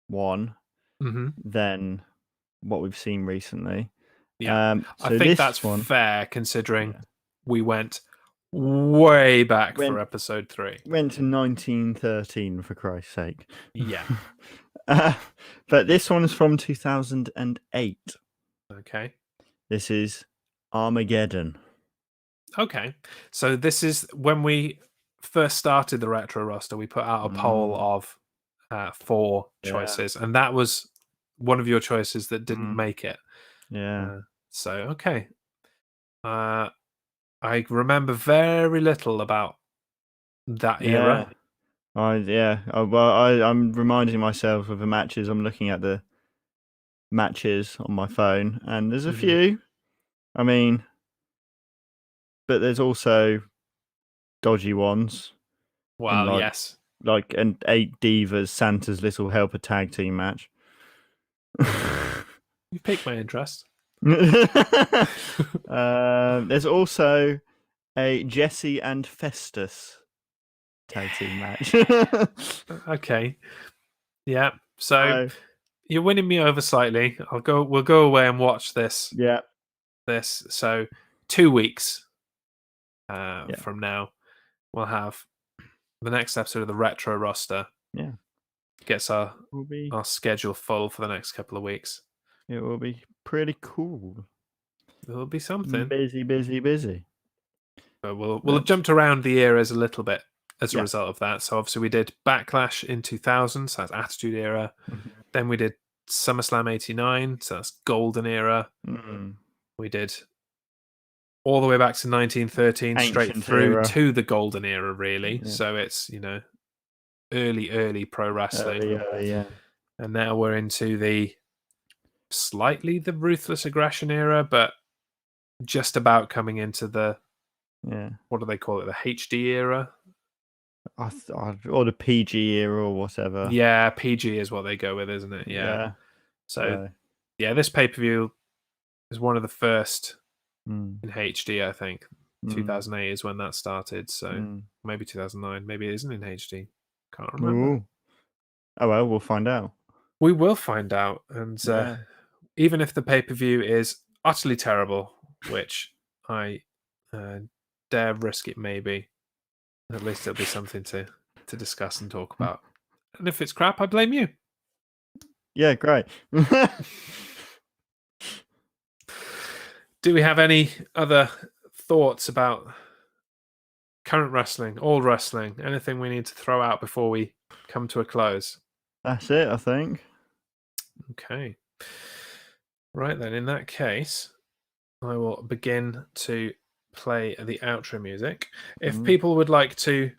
one than what we've seen recently. Yeah, so I think that's fair considering we went way back for episode 3. Went to 1913 for Christ's sake. Yeah. But this one's from 2008. Okay. This is Armageddon. Okay. So this is when we first started the Retro roster, we put out a poll of 4 choices, and that was one of your choices that didn't make it. Yeah. So, okay. I remember very little about that era. I'm reminding myself of the matches. I'm looking at the matches on my phone, and there's a few. I mean, but there's also dodgy ones. Well, yes. Like an 8 Divas Santa's Little Helper tag team match. You piqued my interest. There's also a Jesse and Festus tag team match. Okay. Yeah. So you're winning me over slightly. We'll go away and watch this. Yeah. So 2 weeks from now, we'll have the next episode of the Retro roster. Yeah. Gets our schedule full for the next couple of weeks. It will be pretty cool. It will be something. Busy. But we'll have jumped around the eras a little bit as a result of that. So obviously we did Backlash in 2000, so that's Attitude Era. Then we did SummerSlam 89, so that's Golden Era. We did all the way back to 1913, straight through to the Golden Era, really. Yeah. So it's, early pro wrestling. Yeah. And now we're into the Ruthless Aggression era, but just about coming into the what do they call it, the HD era, or the PG era or whatever. Yeah, PG is what they go with, isn't it? Yeah. So this pay-per-view is one of the first in HD, I think. 2008 is when that started, so maybe 2009, maybe it isn't in HD. Can't remember. Ooh. Oh well, we'll find out. We will find out, and even if the pay-per-view is utterly terrible, which I dare risk it may be, at least it'll be something to discuss and talk about. And if it's crap, I blame you. Yeah, great. Do we have any other thoughts about current wrestling, old wrestling, anything we need to throw out before we come to a close? That's it, I think. Okay. Right then, in that case, I will begin to play the outro music. If people would like to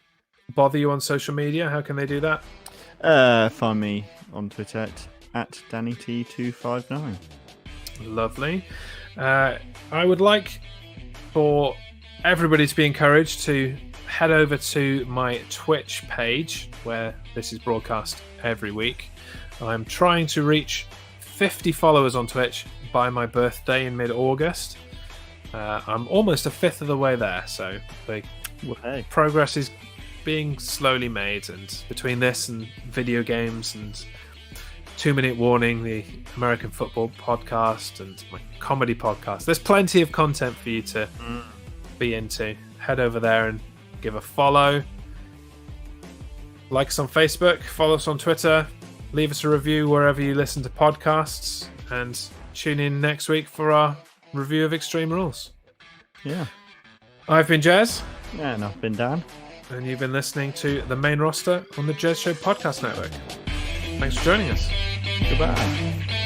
bother you on social media, how can they do that? Find me on Twitter at at DannyT259. Lovely. I would like for everybody to be encouraged to head over to my Twitch page where this is broadcast every week. I'm trying to reach 50 followers on Twitch by my birthday in mid-August. I'm almost a fifth of the way there, so the progress is being slowly made, and between this and video games and 2 Minute Warning, the American football podcast, and my comedy podcast, there's plenty of content for you to be into. Head over there and give a follow. Like us on Facebook, follow us on Twitter, leave us a review wherever you listen to podcasts, and tune in next week for our review of Extreme Rules. Yeah. I've been Jez. Yeah, and I've been Dan. And you've been listening to The Main Roster on the Jez Show Podcast Network. Thanks for joining us. Goodbye.